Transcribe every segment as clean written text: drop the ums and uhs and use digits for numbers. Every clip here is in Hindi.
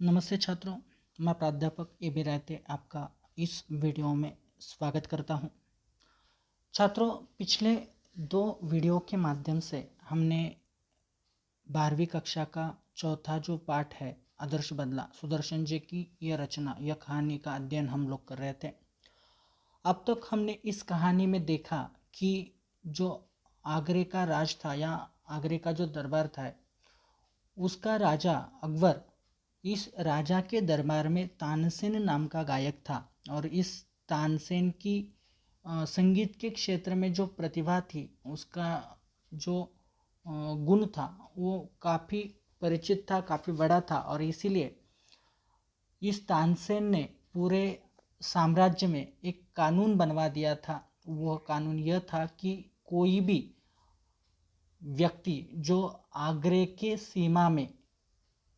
नमस्ते छात्रों, मैं प्राध्यापक ए बी रायते आपका इस वीडियो में स्वागत करता हूं। छात्रों, पिछले 2 वीडियो के माध्यम से हमने 12वीं कक्षा का चौथा जो पाठ है आदर्श बदला, सुदर्शन जी की यह रचना, यह कहानी का अध्ययन हम लोग कर रहे थे। अब तक हमने इस कहानी में देखा कि जो आगरे का राज था या आगरे का जो दरबार था, उसका राजा अकबर, इस राजा के दरबार में तानसेन नाम का गायक था और इस तानसेन की संगीत के क्षेत्र में जो प्रतिभा थी, उसका जो गुण था वो काफ़ी परिचित था, काफ़ी बड़ा था। और इसीलिए इस तानसेन ने पूरे साम्राज्य में एक कानून बनवा दिया था। वह कानून यह था कि कोई भी व्यक्ति जो आगरे के सीमा में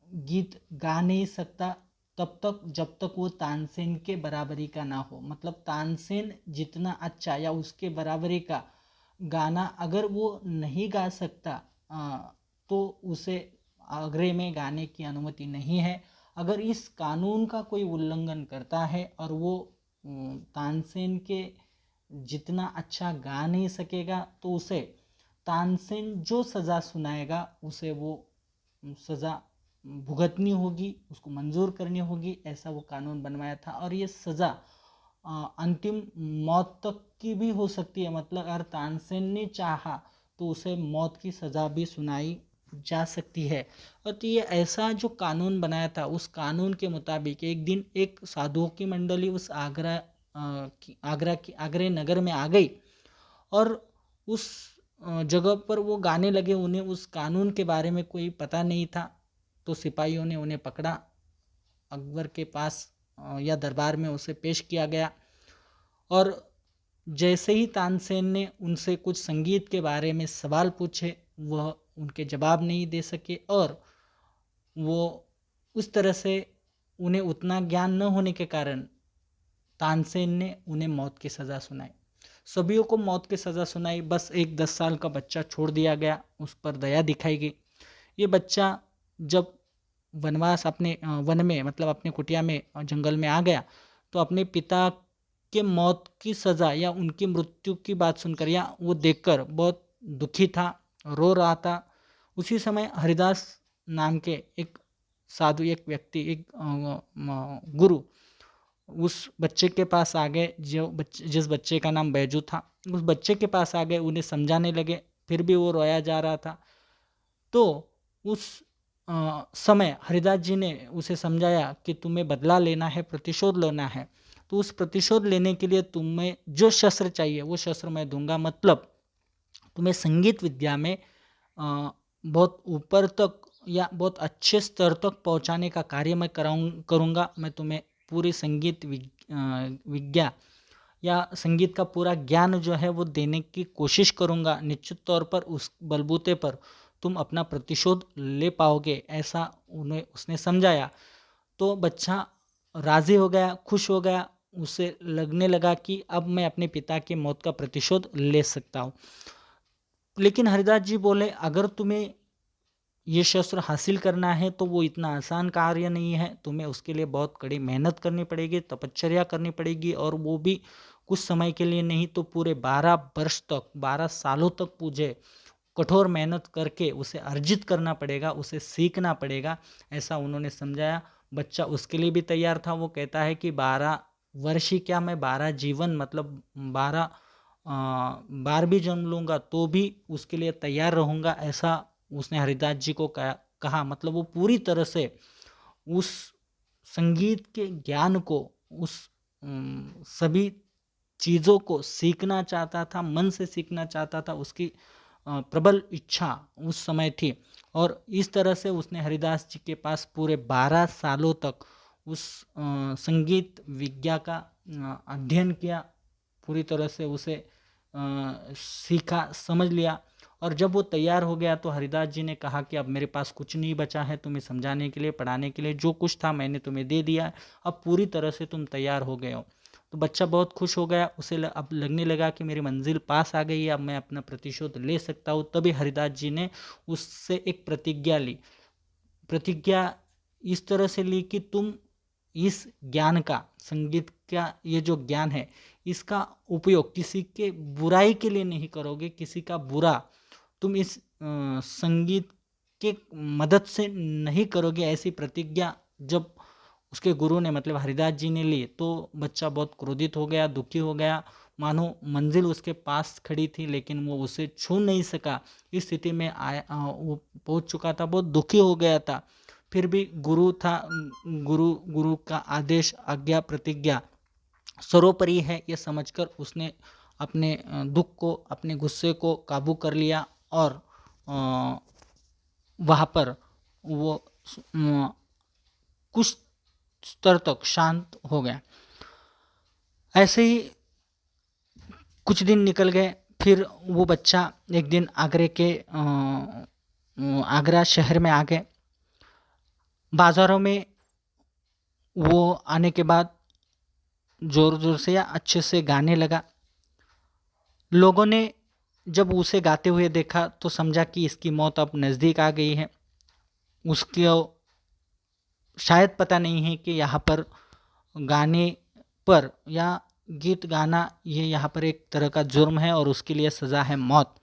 गीत गा नहीं सकता तब तक जब तक वो तानसेन के बराबरी का ना हो। मतलब तानसेन जितना अच्छा या उसके बराबरी का गाना अगर वो नहीं गा सकता तो उसे आगरे में गाने की अनुमति नहीं है। अगर इस कानून का कोई उल्लंघन करता है और वो तानसेन के जितना अच्छा गा नहीं सकेगा तो उसे तानसेन जो सज़ा सुनाएगा उसे वो सज़ा भुगतनी होगी, उसको मंजूर करनी होगी। ऐसा वो कानून बनवाया था और ये सज़ा अंतिम मौत तक की भी हो सकती है। मतलब अगर तानसेन ने चाहा तो उसे मौत की सज़ा भी सुनाई जा सकती है। और तो ये ऐसा जो कानून बनाया था, उस कानून के मुताबिक एक दिन एक साधुओं की मंडली उस आगरे नगर में आ गई और उस जगह पर वो गाने लगे। उन्हें उस कानून के बारे में कोई पता नहीं था, तो सिपाहियों ने उन्हें पकड़ा, अकबर के पास या दरबार में उसे पेश किया गया। और जैसे ही तानसेन ने उनसे कुछ संगीत के बारे में सवाल पूछे, वह उनके जवाब नहीं दे सके और वो उस तरह से उन्हें उतना ज्ञान न होने के कारण तानसेन ने उन्हें मौत की सज़ा सुनाई। सभियों को मौत की सज़ा सुनाई, बस एक 10 साल का बच्चा छोड़ दिया गया, उस पर दया दिखाई गई। ये बच्चा जब वनवास अपने वन में, मतलब अपने कुटिया में, जंगल में आ गया तो अपने पिता के मौत की सज़ा या उनकी मृत्यु की बात सुनकर या वो देखकर बहुत दुखी था, रो रहा था। उसी समय हरिदास नाम के एक साधु, एक व्यक्ति, एक गुरु उस बच्चे के पास आ गए, जिस बच्चे का नाम बैजू था। उस बच्चे के पास आ गए, उन्हें समझाने लगे, फिर भी वो रोया जा रहा था। तो उस समय हरिदास जी ने उसे समझाया कि तुम्हें बदला लेना है, प्रतिशोध लेना है। तो उस प्रतिशोध लेने के लिए तुम्हें जो शस्त्र चाहिए वो शस्त्र मैं दूंगा। मतलब तुम्हें संगीत विद्या में बहुत ऊपर तक या बहुत अच्छे स्तर तक पहुंचाने का कार्य मैं करूंगा। मैं तुम्हें पूरी संगीत विद्या या संगीत का पूरा ज्ञान जो है वो देने की कोशिश करूंगा। निश्चित तौर पर उस बलबूते पर तुम अपना प्रतिशोध ले पाओगे, ऐसा उसने समझाया। तो बच्चा राज़ी हो गया, खुश हो गया। उसे लगने लगा कि अब मैं अपने पिता की मौत का प्रतिशोध ले सकता हूँ। लेकिन हरिदास जी बोले, अगर तुम्हें ये शस्त्र हासिल करना है तो वो इतना आसान कार्य नहीं है। तुम्हें उसके लिए बहुत कड़ी मेहनत करनी पड़ेगी, तपश्चर्या करनी पड़ेगी, और वो भी कुछ समय के लिए नहीं तो पूरे 12 वर्ष तक, 12 सालों तक मुझे कठोर मेहनत करके उसे अर्जित करना पड़ेगा, उसे सीखना पड़ेगा। ऐसा उन्होंने समझाया। बच्चा उसके लिए भी तैयार था। वो कहता है कि 12 वर्ष ही क्या, मैं 12 जीवन, मतलब 12 बार भी जन्म लूँगा तो भी उसके लिए तैयार रहूँगा, ऐसा उसने हरिदास जी को कहा। मतलब वो पूरी तरह से उस संगीत के ज्ञान को, उस सभी चीज़ों को सीखना चाहता था, मन से सीखना चाहता था। उसकी प्रबल इच्छा उस समय थी और इस तरह से उसने हरिदास जी के पास पूरे 12 सालों तक उस संगीत विद्या का अध्ययन किया। पूरी तरह से उसे सीखा, समझ लिया। और जब वो तैयार हो गया तो हरिदास जी ने कहा कि अब मेरे पास कुछ नहीं बचा है तुम्हें समझाने के लिए, पढ़ाने के लिए। जो कुछ था मैंने तुम्हें दे दिया, अब पूरी तरह से तुम तैयार हो गए हो। तो बच्चा बहुत खुश हो गया। उसे अब लगने लगा कि मेरी मंजिल पास आ गई है, अब मैं अपना प्रतिशोध ले सकता हूँ। तभी हरिदास जी ने उससे एक प्रतिज्ञा ली। प्रतिज्ञा इस तरह से ली कि तुम इस ज्ञान का, संगीत का ये जो ज्ञान है, इसका उपयोग किसी के बुराई के लिए नहीं करोगे, किसी का बुरा तुम इस संगीत के मदद से नहीं करोगे, ऐसी प्रतिज्ञा जब उसके गुरु ने मतलब हरिदास जी ने ली तो बच्चा बहुत क्रोधित हो गया, दुखी हो गया, मानो मंजिल उसके पास खड़ी थी लेकिन वो उसे छू नहीं सका। इस स्थिति में वो पहुंच चुका था, बहुत दुखी हो गया था। फिर भी गुरु था, गुरु गुरु का आदेश, आज्ञा, प्रतिज्ञा सर्वोपरि है ये समझकर उसने अपने दुख को, अपने गुस्से को काबू कर लिया और वहाँ पर वो कुछ स्तर तक शांत हो गया। ऐसे ही कुछ दिन निकल गए। फिर वो बच्चा एक दिन आगरा शहर में आ गए। बाज़ारों में वो आने के बाद ज़ोर ज़ोर से या अच्छे से गाने लगा। लोगों ने जब उसे गाते हुए देखा तो समझा कि इसकी मौत अब नज़दीक आ गई है। उसको शायद पता नहीं है कि यहाँ पर गाने पर या गीत गाना ये यहाँ पर एक तरह का जुर्म है और उसके लिए सज़ा है मौत।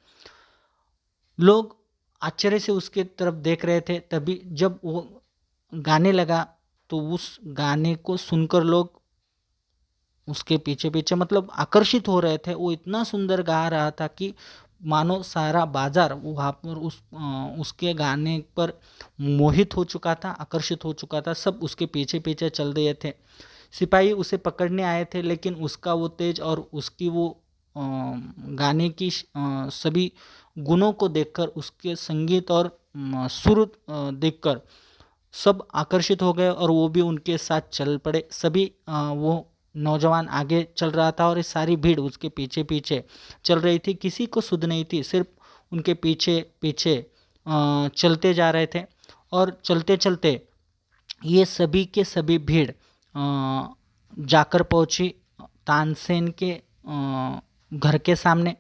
लोग आश्चर्य से उसके तरफ देख रहे थे। तभी जब वो गाने लगा तो उस गाने को सुनकर लोग उसके पीछे पीछे मतलब आकर्षित हो रहे थे। वो इतना सुंदर गा रहा था कि मानो सारा बाजार वहाँ पर उसके गाने पर मोहित हो चुका था, आकर्षित हो चुका था। सब उसके पीछे पीछे चल रहे थे। सिपाही उसे पकड़ने आए थे लेकिन उसका वो तेज और उसकी वो गाने की सभी गुणों को देखकर, उसके संगीत और सुर देखकर सब आकर्षित हो गए और वो भी उनके साथ चल पड़े। सभी वो नौजवान आगे चल रहा था और ये सारी भीड़ उसके पीछे पीछे चल रही थी। किसी को सुध नहीं थी, सिर्फ उनके पीछे पीछे चलते जा रहे थे। और चलते चलते ये सभी के सभी भीड़ जाकर पहुंची तानसेन के घर के सामने।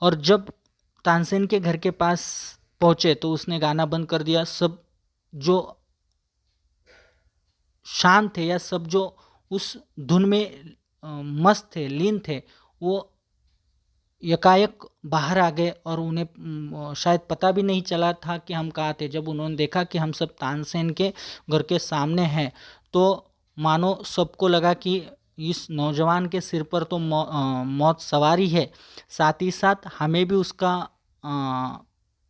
और जब तानसेन के घर के पास पहुंचे तो उसने गाना बंद कर दिया। सब जो शांत थे या सब जो उस धुन में मस्त थे, लीन थे, वो यकायक बाहर आ गए और उन्हें शायद पता भी नहीं चला था कि हम कहाँ थे। जब उन्होंने देखा कि हम सब तानसेन के घर के सामने हैं तो मानो सबको लगा कि इस नौजवान के सिर पर तो मौत सवारी है, साथ ही साथ हमें भी उसका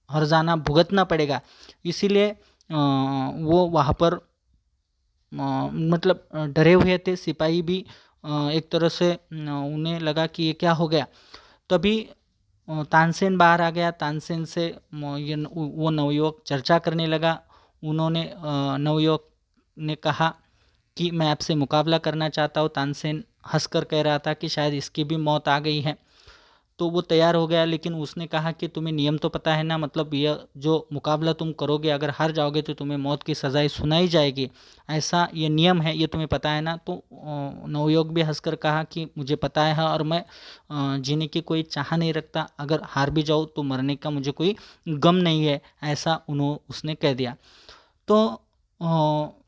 हर्जाना भुगतना पड़ेगा। इसीलिए वो वहाँ पर मतलब डरे हुए थे। सिपाही भी एक तरह से उन्हें लगा कि ये क्या हो गया। तभी तानसेन बाहर आ गया। तानसेन से वो नवयुवक चर्चा करने लगा। उन्होंने नवयुवक ने कहा कि मैं आपसे मुकाबला करना चाहता हूँ। तानसेन हंसकर कह रहा था कि शायद इसकी भी मौत आ गई है। तो वो तैयार हो गया लेकिन उसने कहा कि तुम्हें नियम तो पता है ना, मतलब यह जो मुकाबला तुम करोगे अगर हार जाओगे तो तुम्हें मौत की सज़ाएं सुनाई जाएगी, ऐसा ये नियम है, ये तुम्हें पता है ना। तो नवयुवक भी हंसकर कहा कि मुझे पता है और मैं जीने की कोई चाह नहीं रखता, अगर हार भी जाऊँ तो मरने का मुझे कोई गम नहीं है, ऐसा उसने कह दिया। तो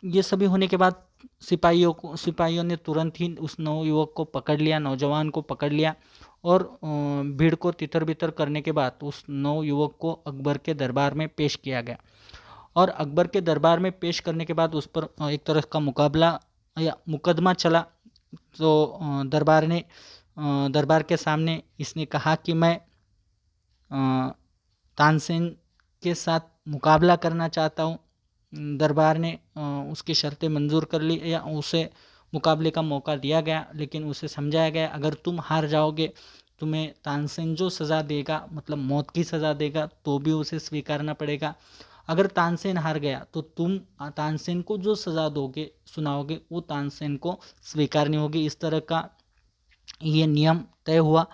ये सभी होने के बाद सिपाहियों ने तुरंत ही उस नवयुवक को पकड़ लिया, नौजवान को पकड़ लिया और भीड़ को तितर बितर करने के बाद उस नवयुवक को अकबर के दरबार में पेश किया गया। और अकबर के दरबार में पेश करने के बाद उस पर एक तरह का मुकाबला या मुकदमा चला। तो दरबार के सामने इसने कहा कि मैं तानसेन के साथ मुकाबला करना चाहता हूँ। दरबार ने उसकी शर्तें मंजूर कर ली या उसे मुकाबले का मौका दिया गया, लेकिन उसे समझाया गया अगर तुम हार जाओगे तुम्हें तानसेन जो सज़ा देगा मतलब मौत की सज़ा देगा तो भी उसे स्वीकारना पड़ेगा। अगर तानसेन हार गया तो तुम तानसेन को जो सज़ा सुनाओगे वो तानसेन को स्वीकारनी होगी। इस तरह का ये नियम तय हुआ।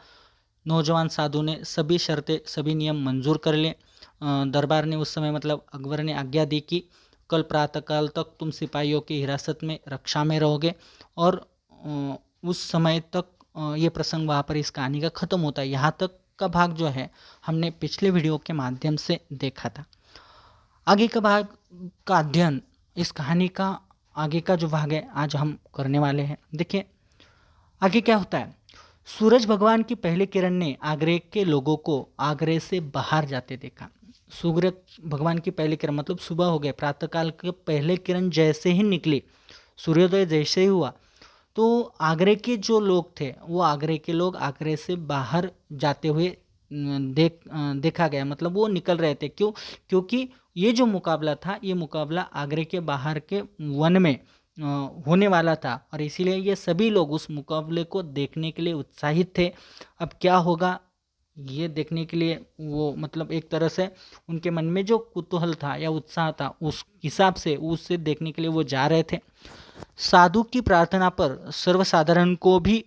नौजवान साधु ने सभी शर्तें, सभी नियम मंजूर कर लिए। दरबार ने उस समय मतलब अकबर ने आज्ञा दी कि कल प्रातःकाल तक तुम सिपाहियों की हिरासत में रक्षा में रहोगे। और उस समय तक ये प्रसंग वहाँ पर इस कहानी का ख़त्म होता है। यहाँ तक का भाग जो है हमने पिछले वीडियो के माध्यम से देखा था। आगे का भाग का अध्ययन इस कहानी का आगे का जो भाग है आज हम करने वाले हैं। देखिए आगे क्या होता है। सूरज भगवान की पहली किरण ने आगरे के लोगों को आगरे से बाहर जाते देखा। सूरज भगवान की पहली किरण मतलब सुबह हो गए, प्रातःकाल के पहले किरण जैसे ही निकली, सूर्योदय जैसे ही हुआ, तो आगरे के जो लोग थे वो आगरे के लोग आगरे से बाहर जाते हुए देखा गया, मतलब वो निकल रहे थे। क्यों? क्योंकि ये जो मुकाबला था ये मुकाबला आगरे के बाहर के वन में होने वाला था और इसीलिए ये सभी लोग उस मुकाबले को देखने के लिए उत्साहित थे। अब क्या होगा ये देखने के लिए वो मतलब एक तरह से उनके मन में जो कुतूहल था या उत्साह था उस हिसाब से उससे देखने के लिए वो जा रहे थे। साधु की प्रार्थना पर सर्वसाधारण को भी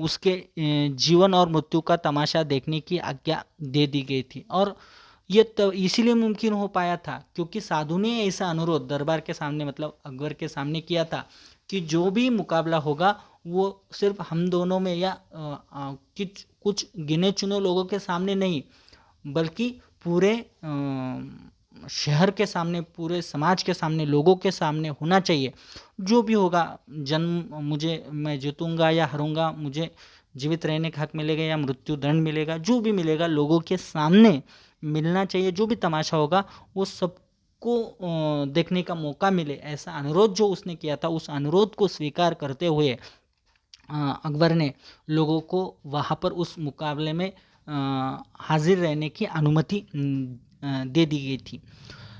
उसके जीवन और मृत्यु का तमाशा देखने की आज्ञा दे दी गई थी और ये तो इसीलिए मुमकिन हो पाया था क्योंकि साधु ने ऐसा अनुरोध दरबार के सामने मतलब अकबर के सामने किया था कि जो भी मुकाबला होगा वो सिर्फ हम दोनों में या कुछ गिने चुने लोगों के सामने नहीं बल्कि पूरे शहर के सामने, पूरे समाज के सामने, लोगों के सामने होना चाहिए। जो भी होगा, जन्म मुझे, मैं जीतूंगा या हारूंगा, मुझे जीवित रहने का हक मिलेगा या मृत्यु दंड मिलेगा, जो भी मिलेगा लोगों के सामने मिलना चाहिए। जो भी तमाशा होगा वो सबको देखने का मौका मिले, ऐसा अनुरोध जो उसने किया था उस अनुरोध को स्वीकार करते हुए अकबर ने लोगों को वहाँ पर उस मुकाबले में हाजिर रहने की अनुमति दे दी गई थी।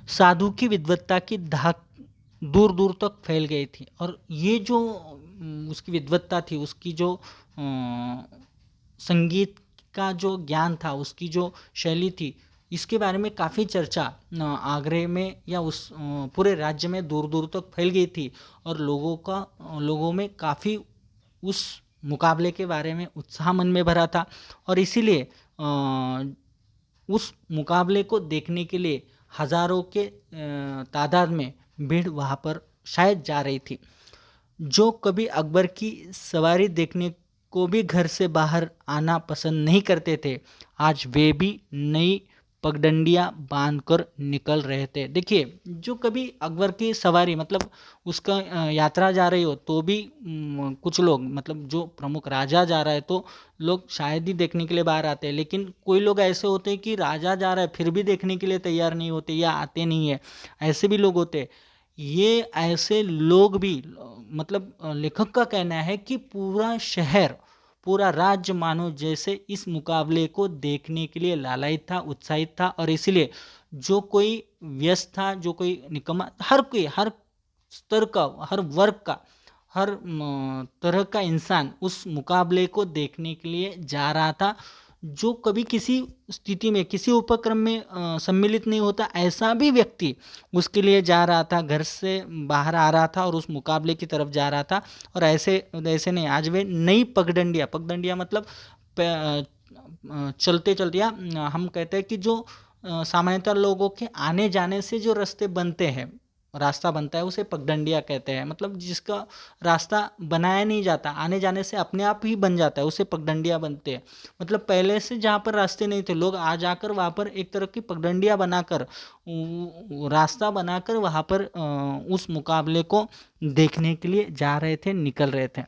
साधु की विद्वत्ता की धाक दूर दूर तक फैल गई थी और ये जो उसकी विद्वत्ता थी, उसकी जो संगीत का जो ज्ञान था, उसकी जो शैली थी, इसके बारे में काफ़ी चर्चा आगरे में या उस पूरे राज्य में दूर दूर तक फैल गई थी और लोगों में काफ़ी उस मुकाबले के बारे में उत्साह मन में भरा था और इसीलिए उस मुकाबले को देखने के लिए हजारों के तादाद में भीड़ वहाँ पर शायद जा रही थी। जो कभी अकबर की सवारी देखने को भी घर से बाहर आना पसंद नहीं करते थे, आज वे भी नई पगडंडियां बांधकर निकल रहे थे। देखिए जो कभी अकबर की सवारी मतलब उसका यात्रा जा रही हो तो भी कुछ लोग मतलब जो प्रमुख राजा जा रहा है तो लोग शायद ही देखने के लिए बाहर आते हैं, लेकिन कोई लोग ऐसे होते हैं कि राजा जा रहा है फिर भी देखने के लिए तैयार नहीं होते या आते नहीं है, ऐसे भी लोग होते हैं। ये ऐसे लोग भी मतलब लेखक का कहना है कि पूरा शहर, पूरा राज्य मानो जैसे इस मुकाबले को देखने के लिए लालायित था, उत्साहित था और इसलिए जो कोई व्यस्त था, जो कोई निकम्मा, हर कोई, हर स्तर का, हर वर्ग का, हर तरह का इंसान उस मुकाबले को देखने के लिए जा रहा था। जो कभी किसी स्थिति में, किसी उपक्रम में सम्मिलित नहीं होता, ऐसा भी व्यक्ति उसके लिए जा रहा था, घर से बाहर आ रहा था और उस मुकाबले की तरफ जा रहा था। और ऐसे ऐसे नहीं, आज वे नई पगडंडियाँ मतलब चलते चलते या हम कहते हैं कि जो सामान्यतः लोगों के आने जाने से जो रास्ते बनते हैं, रास्ता बनता है उसे पगडंडिया कहते हैं। मतलब जिसका रास्ता बनाया नहीं जाता, आने जाने से अपने आप ही बन जाता है, उसे पगडंडिया बनते हैं। मतलब पहले से जहाँ पर रास्ते नहीं थे, लोग आ जाकर वहाँ पर एक तरह की पगडंडिया बनाकर, रास्ता बनाकर वहाँ पर उस मुकाबले को देखने के लिए जा रहे थे, निकल रहे थे।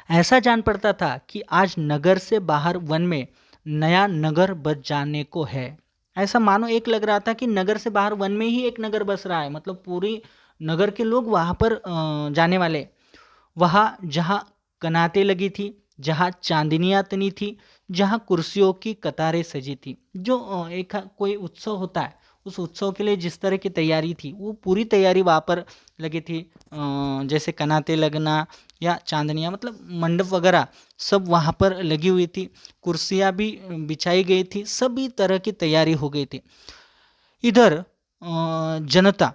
ऐसा जान पड़ता था कि आज नगर से बाहर वन में नया नगर बस जाने को है। ऐसा मानो एक लग रहा था कि नगर से बाहर वन में ही एक नगर बस रहा है, मतलब पूरी नगर के लोग वहाँ पर जाने वाले। वहाँ जहाँ कनातें लगी थी, जहाँ चांदनियाँ तनी थी, जहाँ कुर्सियों की कतारें सजी थी, जो एक कोई उत्सव होता है उस उत्सव के लिए जिस तरह की तैयारी थी वो पूरी तैयारी वहाँ पर लगी थी। जैसे कनाते लगना या चांदनियाँ मतलब मंडप वगैरह सब वहाँ पर लगी हुई थी, कुर्सियाँ भी बिछाई गई थी, सभी तरह की तैयारी हो गई थी। इधर जनता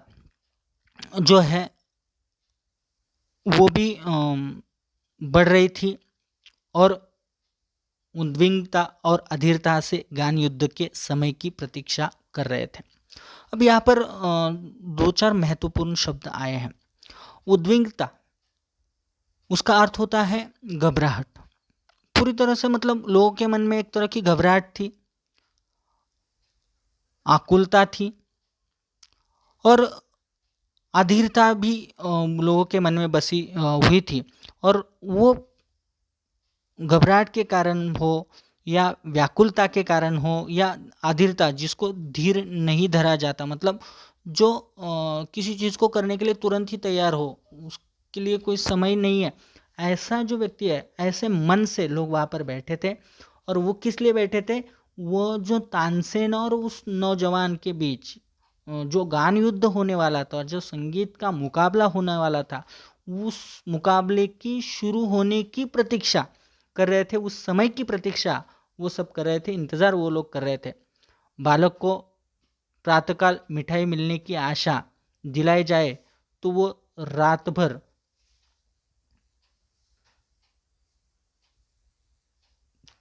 जो है वो भी बढ़ रही थी और उद्विग्नता और अधीरता से ज्ञान युद्ध के समय की प्रतीक्षा कर रहे थे। अब यहाँ पर दो चार महत्वपूर्ण शब्द आए हैं। उद्विग्नता, उसका अर्थ होता है घबराहट। पूरी तरह से मतलब लोगों के मन में एक तरह की घबराहट थी, आकुलता थी और अधीरता भी लोगों के मन में बसी हुई थी। और वो घबराहट के कारण हो या व्याकुलता के कारण हो या अधीरता, जिसको धीर नहीं धरा जाता, मतलब जो किसी चीज़ को करने के लिए तुरंत ही तैयार हो, उसके लिए कोई समय नहीं है, ऐसा जो व्यक्ति है, ऐसे मन से लोग वहाँ पर बैठे थे। और वो किस लिए बैठे थे? वो जो तानसेन और उस नौजवान के बीच जो गान युद्ध होने वाला था, जो संगीत का मुकाबला होने वाला था, उस मुकाबले की शुरू होने की प्रतीक्षा कर रहे थे, उस समय की प्रतीक्षा वो सब कर रहे थे, इंतज़ार वो लोग कर रहे थे। बालक को प्रातःकाल मिठाई मिलने की आशा दिलाई जाए तो वो रात भर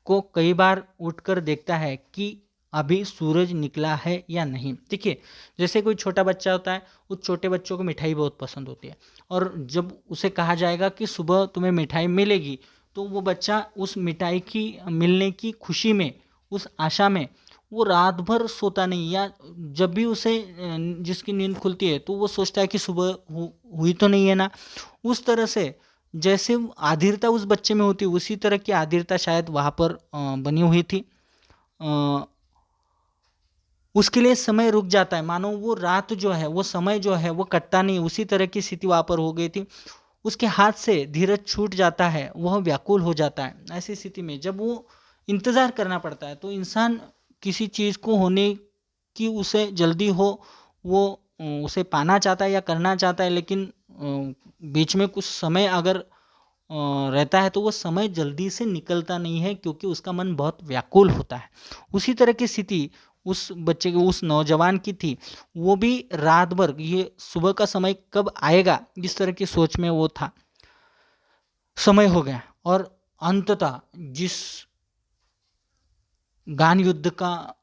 को कई बार उठकर देखता है कि अभी सूरज निकला है या नहीं। देखिए, जैसे कोई छोटा बच्चा होता है, उस छोटे बच्चों को मिठाई बहुत पसंद होती है, और जब उसे कहा जाएगा कि सुबह तुम्हें मिठाई मिलेगी, तो वो बच्चा उस मिठाई की मिलने की खुशी में, उस आशा में वो रात भर सोता नहीं, या जब भी उसे जिसकी नींद खुलती है तो वो सोचता है कि सुबह हुई तो नहीं है ना। उस तरह से जैसे आधीरता उस बच्चे में होती, उसी तरह की आधीरता शायद वहाँ पर बनी हुई थी। अ, उसके लिए समय रुक जाता है, मानो वो रात जो है, वो समय जो है वो कटता नहीं, उसी तरह की स्थिति वहाँ पर हो गई थी। उसके हाथ से धीरज छूट जाता है, वह व्याकुल हो जाता है। ऐसी स्थिति में जब वो इंतज़ार करना पड़ता है, तो इंसान किसी चीज़ को होने की उसे जल्दी हो, वो उसे पाना चाहता है या करना चाहता है, लेकिन बीच में कुछ समय अगर रहता है तो वो समय जल्दी से निकलता नहीं है, क्योंकि उसका मन बहुत व्याकुल होता है। उसी तरह की स्थिति उस बच्चे की, उस नौजवान की थी। वो भी रात भर ये सुबह का समय कब आएगा, इस तरह की सोच में वो था। समय हो गया और अंततः जिस गान युद्ध का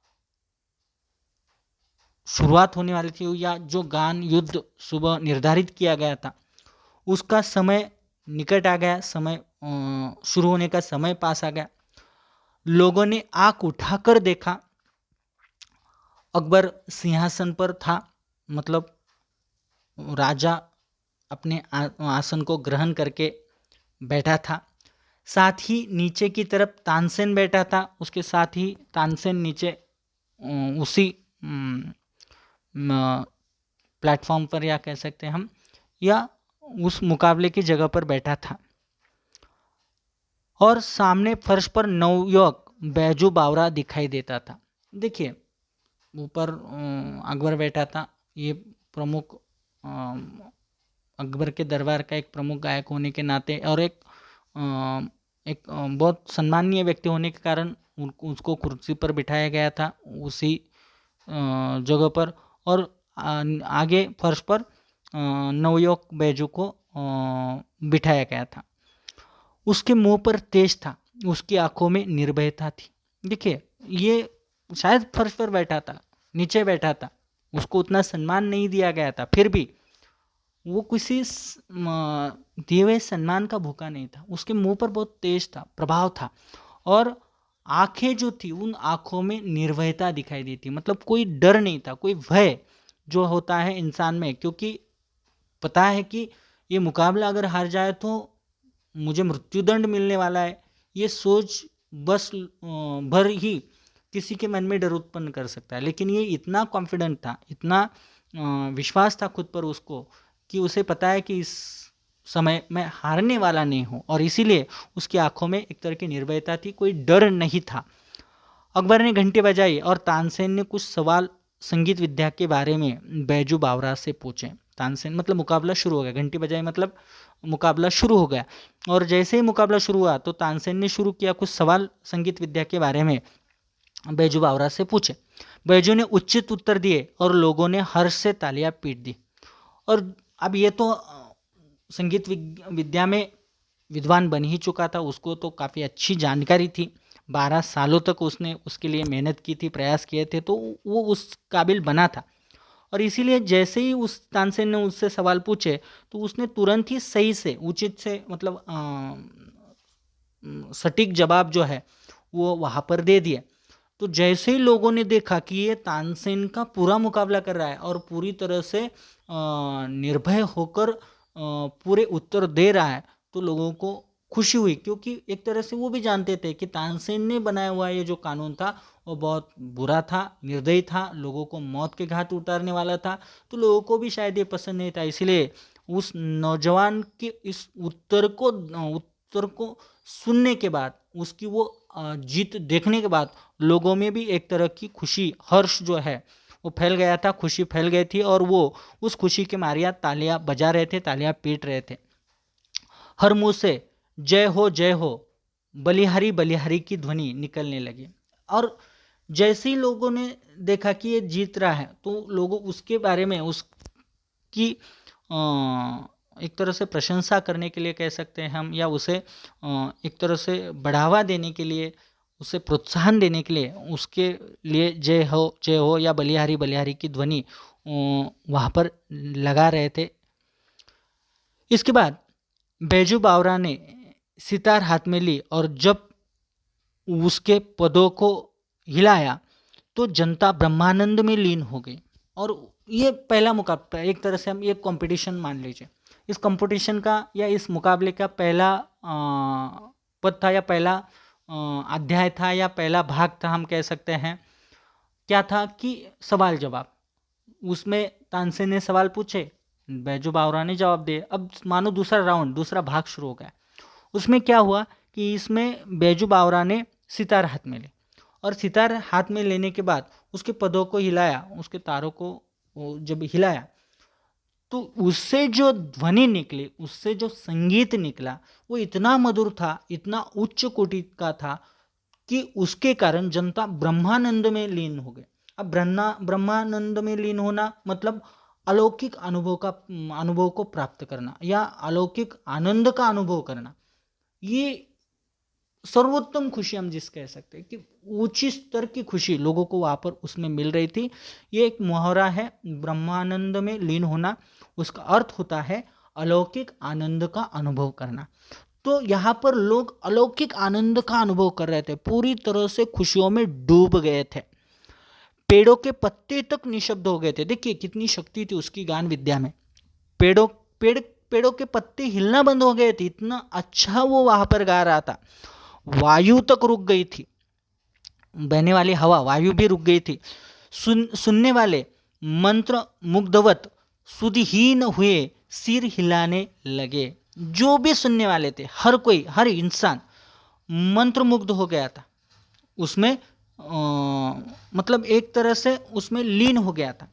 शुरुआत होने वाली थी, या जो गान युद्ध सुबह निर्धारित किया गया था, उसका समय निकट आ गया। समय शुरू होने का समय पास आ गया। लोगों ने आंख उठाकर देखा, अकबर सिंहासन पर था, मतलब राजा अपने आसन को ग्रहण करके बैठा था। साथ ही नीचे की तरफ तानसेन बैठा था, उसके साथ ही तानसेन नीचे उसी प्लेटफॉर्म पर, या कह सकते हैं हम, या उस मुकाबले की जगह पर बैठा था। और सामने फर्श पर नवयुवक बैजू बावरा दिखाई देता था। देखिए, ऊपर अकबर बैठा था। ये प्रमुख अकबर के दरबार का एक प्रमुख गायक होने के नाते, और एक बहुत सम्माननीय व्यक्ति होने के कारण उसको कुर्सी पर बिठाया गया था, उसी जगह पर। और आगे फर्श पर नवयुवक बैजू को बिठाया गया था। उसके मुंह पर तेज था, उसकी आंखों में निर्भयता थी। देखिए, ये शायद फर्श पर बैठा था, नीचे बैठा था, उसको उतना सम्मान नहीं दिया गया था, फिर भी वो किसी दिए हुए सम्मान का भूखा नहीं था। उसके मुंह पर बहुत तेज था, प्रभाव था, और आंखें जो थी, उन आंखों में निर्भयता दिखाई देती, मतलब कोई डर नहीं था, कोई भय जो होता है इंसान में, क्योंकि पता है कि ये मुकाबला अगर हार जाए तो मुझे मृत्युदंड मिलने वाला है। ये सोच बस भर ही किसी के मन में डर उत्पन्न कर सकता है, लेकिन ये इतना कॉन्फिडेंट था, इतना विश्वास था खुद पर उसको, कि उसे पता है कि इस समय मैं हारने वाला नहीं हूँ, और इसीलिए उसकी आंखों में एक तरह की निर्भयता थी, कोई डर नहीं था। अकबर ने घंटी बजाई और तानसेन ने कुछ सवाल संगीत विद्या के बारे में बैजू बावरा से पूछे। तानसेन, मतलब मुकाबला शुरू हो गया, घंटी बजाई मतलब मुकाबला शुरू हो गया। और जैसे ही मुकाबला शुरू हुआ तो तानसेन ने शुरू किया कुछ सवाल संगीत विद्या के बारे में बैजू बावरा से पूछे। बैजू ने उचित उत्तर दिए और लोगों ने हर्ष से तालियां पीट दी। और अब ये तो संगीत विद्या में विद्वान बन ही चुका था, उसको तो काफ़ी अच्छी जानकारी थी, 12 सालों तक उसने उसके लिए मेहनत की थी, प्रयास किए थे, तो वो उस काबिल बना था। और इसीलिए जैसे ही उस तानसेन ने उससे सवाल पूछे, तो उसने तुरंत ही सही से, उचित से, मतलब सटीक जवाब जो है वो वहाँ पर दे दिया। तो जैसे ही लोगों ने देखा कि ये तानसेन का पूरा मुकाबला कर रहा है और पूरी तरह से निर्भय होकर पूरे उत्तर दे रहा है, तो लोगों को खुशी हुई, क्योंकि एक तरह से वो भी जानते थे कि तानसेन ने बनाया हुआ ये जो कानून था वो बहुत बुरा था, निर्दयी था, लोगों को मौत के घाट उतारने वाला था। तो लोगों को भी शायद ये पसंद नहीं था, इसलिए उस नौजवान के इस उत्तर को सुनने के बाद, उसकी वो जीत देखने के बाद लोगों में भी एक तरह की खुशी, हर्ष जो है वो फैल गया था, खुशी फैल गई थी, और वो उस खुशी के मारिया तालियां बजा रहे थे, तालियां पीट रहे थे। हर मुंह से जय हो बलिहारी बलिहारी की ध्वनि निकलने लगी। और जैसे ही लोगों ने देखा कि ये जीत रहा है, तो लोगों उसके बारे में उसकी एक तरह से प्रशंसा करने के लिए कह सकते हैं हम, या उसे एक तरह से बढ़ावा देने के लिए, उसे प्रोत्साहन देने के लिए, उसके लिए जय हो या बलिहारी बलिहारी की ध्वनि वहाँ पर लगा रहे थे। इसके बाद बैजू बावरा ने सितार हाथ में ली, और जब उसके पदों को हिलाया तो जनता ब्रह्मानंद में लीन हो गई। और ये पहला मुकाबला, एक तरह से हम ये कंपटीशन मान लीजिए, इस कंपटीशन का या इस मुकाबले का पहला पद था, या पहला अध्याय था, या पहला भाग था, हम कह सकते हैं। क्या था कि सवाल जवाब, उसमें तानसेन ने सवाल पूछे, बैजू बावरा ने जवाब दिए। अब मानो दूसरा राउंड, दूसरा भाग शुरू हो गया। उसमें क्या हुआ कि इसमें बैजू बावरा ने सितार हाथ में ली, और सितार हाथ में लेने के बाद उसके पदों को हिलाया, उसके तारों को जब हिलाया, तो उससे जो ध्वनि निकली, उससे जो संगीत निकला, वो इतना मधुर था, इतना उच्च कोटि का था कि उसके कारण जनता ब्रह्मानंद में लीन हो गई। अब ब्रह्मानंद में लीन होना मतलब अलौकिक अनुभव को प्राप्त करना, या अलौकिक आनंद का अनुभव करना। ये सर्वोत्तम खुशी हम जिस कह सकते हैं कि ऊंची स्तर की खुशी लोगों को वहाँ पर उसमें मिल रही थी। ये एक मुहावरा है, ब्रह्मानंद में लीन होना, उसका अर्थ होता है अलौकिक आनंद का अनुभव करना। तो यहाँ पर लोग अलौकिक आनंद का अनुभव कर रहे थे, पूरी तरह से खुशियों में डूब गए थे। पेड़ों के पत्ते तक निशब्द हो गए थे। देखिए कितनी शक्ति थी उसकी गान विद्या में। पेड़ों के पत्ते हिलना बंद हो गए थे, इतना अच्छा वो वहां पर गा रहा था। वायु तक रुक गई थी, बहने वाली हवा, वायु भी रुक गई थी। सुनने वाले मंत्र मुग्धवत सुधिहीन हुए सिर हिलाने लगे। जो भी सुनने वाले थे, हर कोई, हर इंसान मंत्रमुग्ध हो गया था उसमें, मतलब एक तरह से उसमें लीन हो गया था,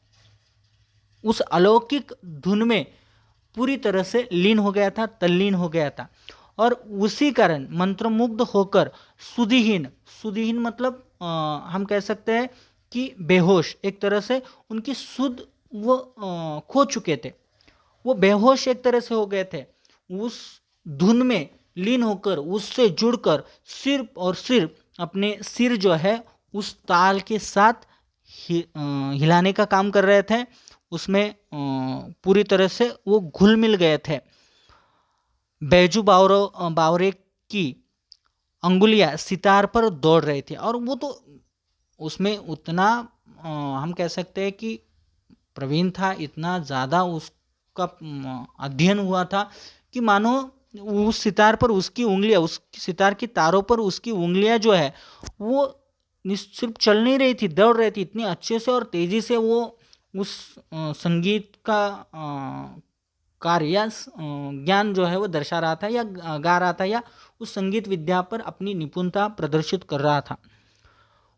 उस अलौकिक धुन में पूरी तरह से लीन हो गया था, तल्लीन हो गया था। और उसी कारण मंत्रमुग्ध होकर सुधिहीन मतलब हम कह सकते हैं कि बेहोश, एक तरह से उनकी सुध वो खो चुके थे, वो बेहोश एक तरह से हो गए थे। उस धुन में लीन होकर, उससे जुड़कर सिर्फ अपने सिर जो है उस ताल के साथ हिलाने का काम कर रहे थे। उसमें पूरी तरह से वो घुल मिल गए थे। बैजू बावरे की अंगुलियां सितार पर दौड़ रही थी, और वो तो उसमें उतना हम कह सकते हैं कि प्रवीण था, इतना ज़्यादा उसका अध्ययन हुआ था कि मानो उस सितार पर उसकी उंगलियां, उस सितार की तारों पर उसकी उंगलियां जो है वो सिर्फ चल नहीं रही थी, दौड़ रही थी इतनी अच्छे से और तेज़ी से। वो उस संगीत का कार्य या ज्ञान जो है वो दर्शा रहा था, या गा रहा था, या उस संगीत विद्या पर अपनी निपुणता प्रदर्शित कर रहा था।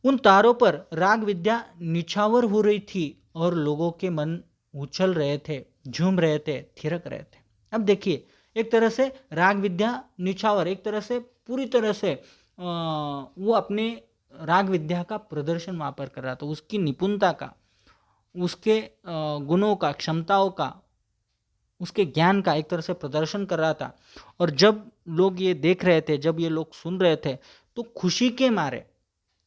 उन तारों पर राग विद्या निछावर हो रही थी, और लोगों के मन उछल रहे थे, झूम रहे थे, थिरक रहे थे। अब देखिए, एक तरह से राग विद्या निछावर, एक तरह से पूरी तरह से वो अपने राग विद्या का प्रदर्शन वहाँ पर कर रहा था, उसकी निपुणता का, उसके गुणों का, क्षमताओं का, उसके ज्ञान का एक तरह से प्रदर्शन कर रहा था। और जब लोग ये देख रहे थे, जब ये लोग सुन रहे थे, तो खुशी के मारे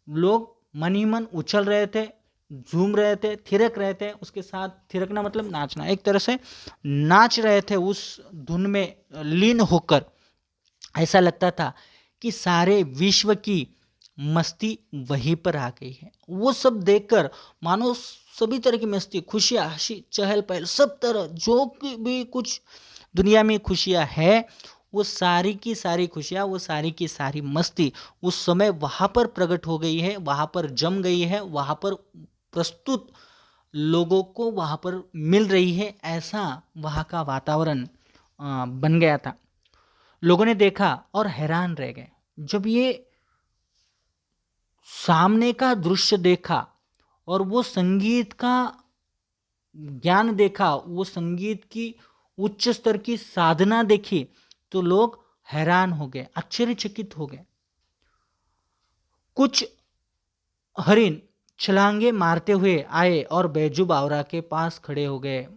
लोग मन ही मन उछल रहे थे, झूम रहे थे, थिरक रहे थे। उसके साथ थिरकना मतलब नाचना, एक तरह से नाच रहे थे उस धुन में लीन होकर। ऐसा लगता था कि सारे विश्व की मस्ती वहीं पर आ गई है। वो सब देखकर मानो सभी तरह की मस्ती, खुशियाँ, हंसी, चहल पहल, सब तरह जो भी कुछ दुनिया में खुशियाँ है, वो सारी की सारी खुशियाँ, वो सारी की सारी मस्ती उस समय वहाँ पर प्रकट हो गई है, वहाँ पर जम गई है, वहाँ पर प्रस्तुत लोगों को वहाँ पर मिल रही है, ऐसा वहाँ का वातावरण बन गया था। लोगों ने देखा और हैरान रह गए। जब ये सामने का दृश्य देखा और वो संगीत का ज्ञान देखा, वो संगीत की उच्च स्तर की साधना देखी, तो लोग हैरान हो गए, आश्चर्यचकित हो गए। कुछ हरिन छलांगे मारते हुए आए और बैजू बावरा के पास खड़े हो गए।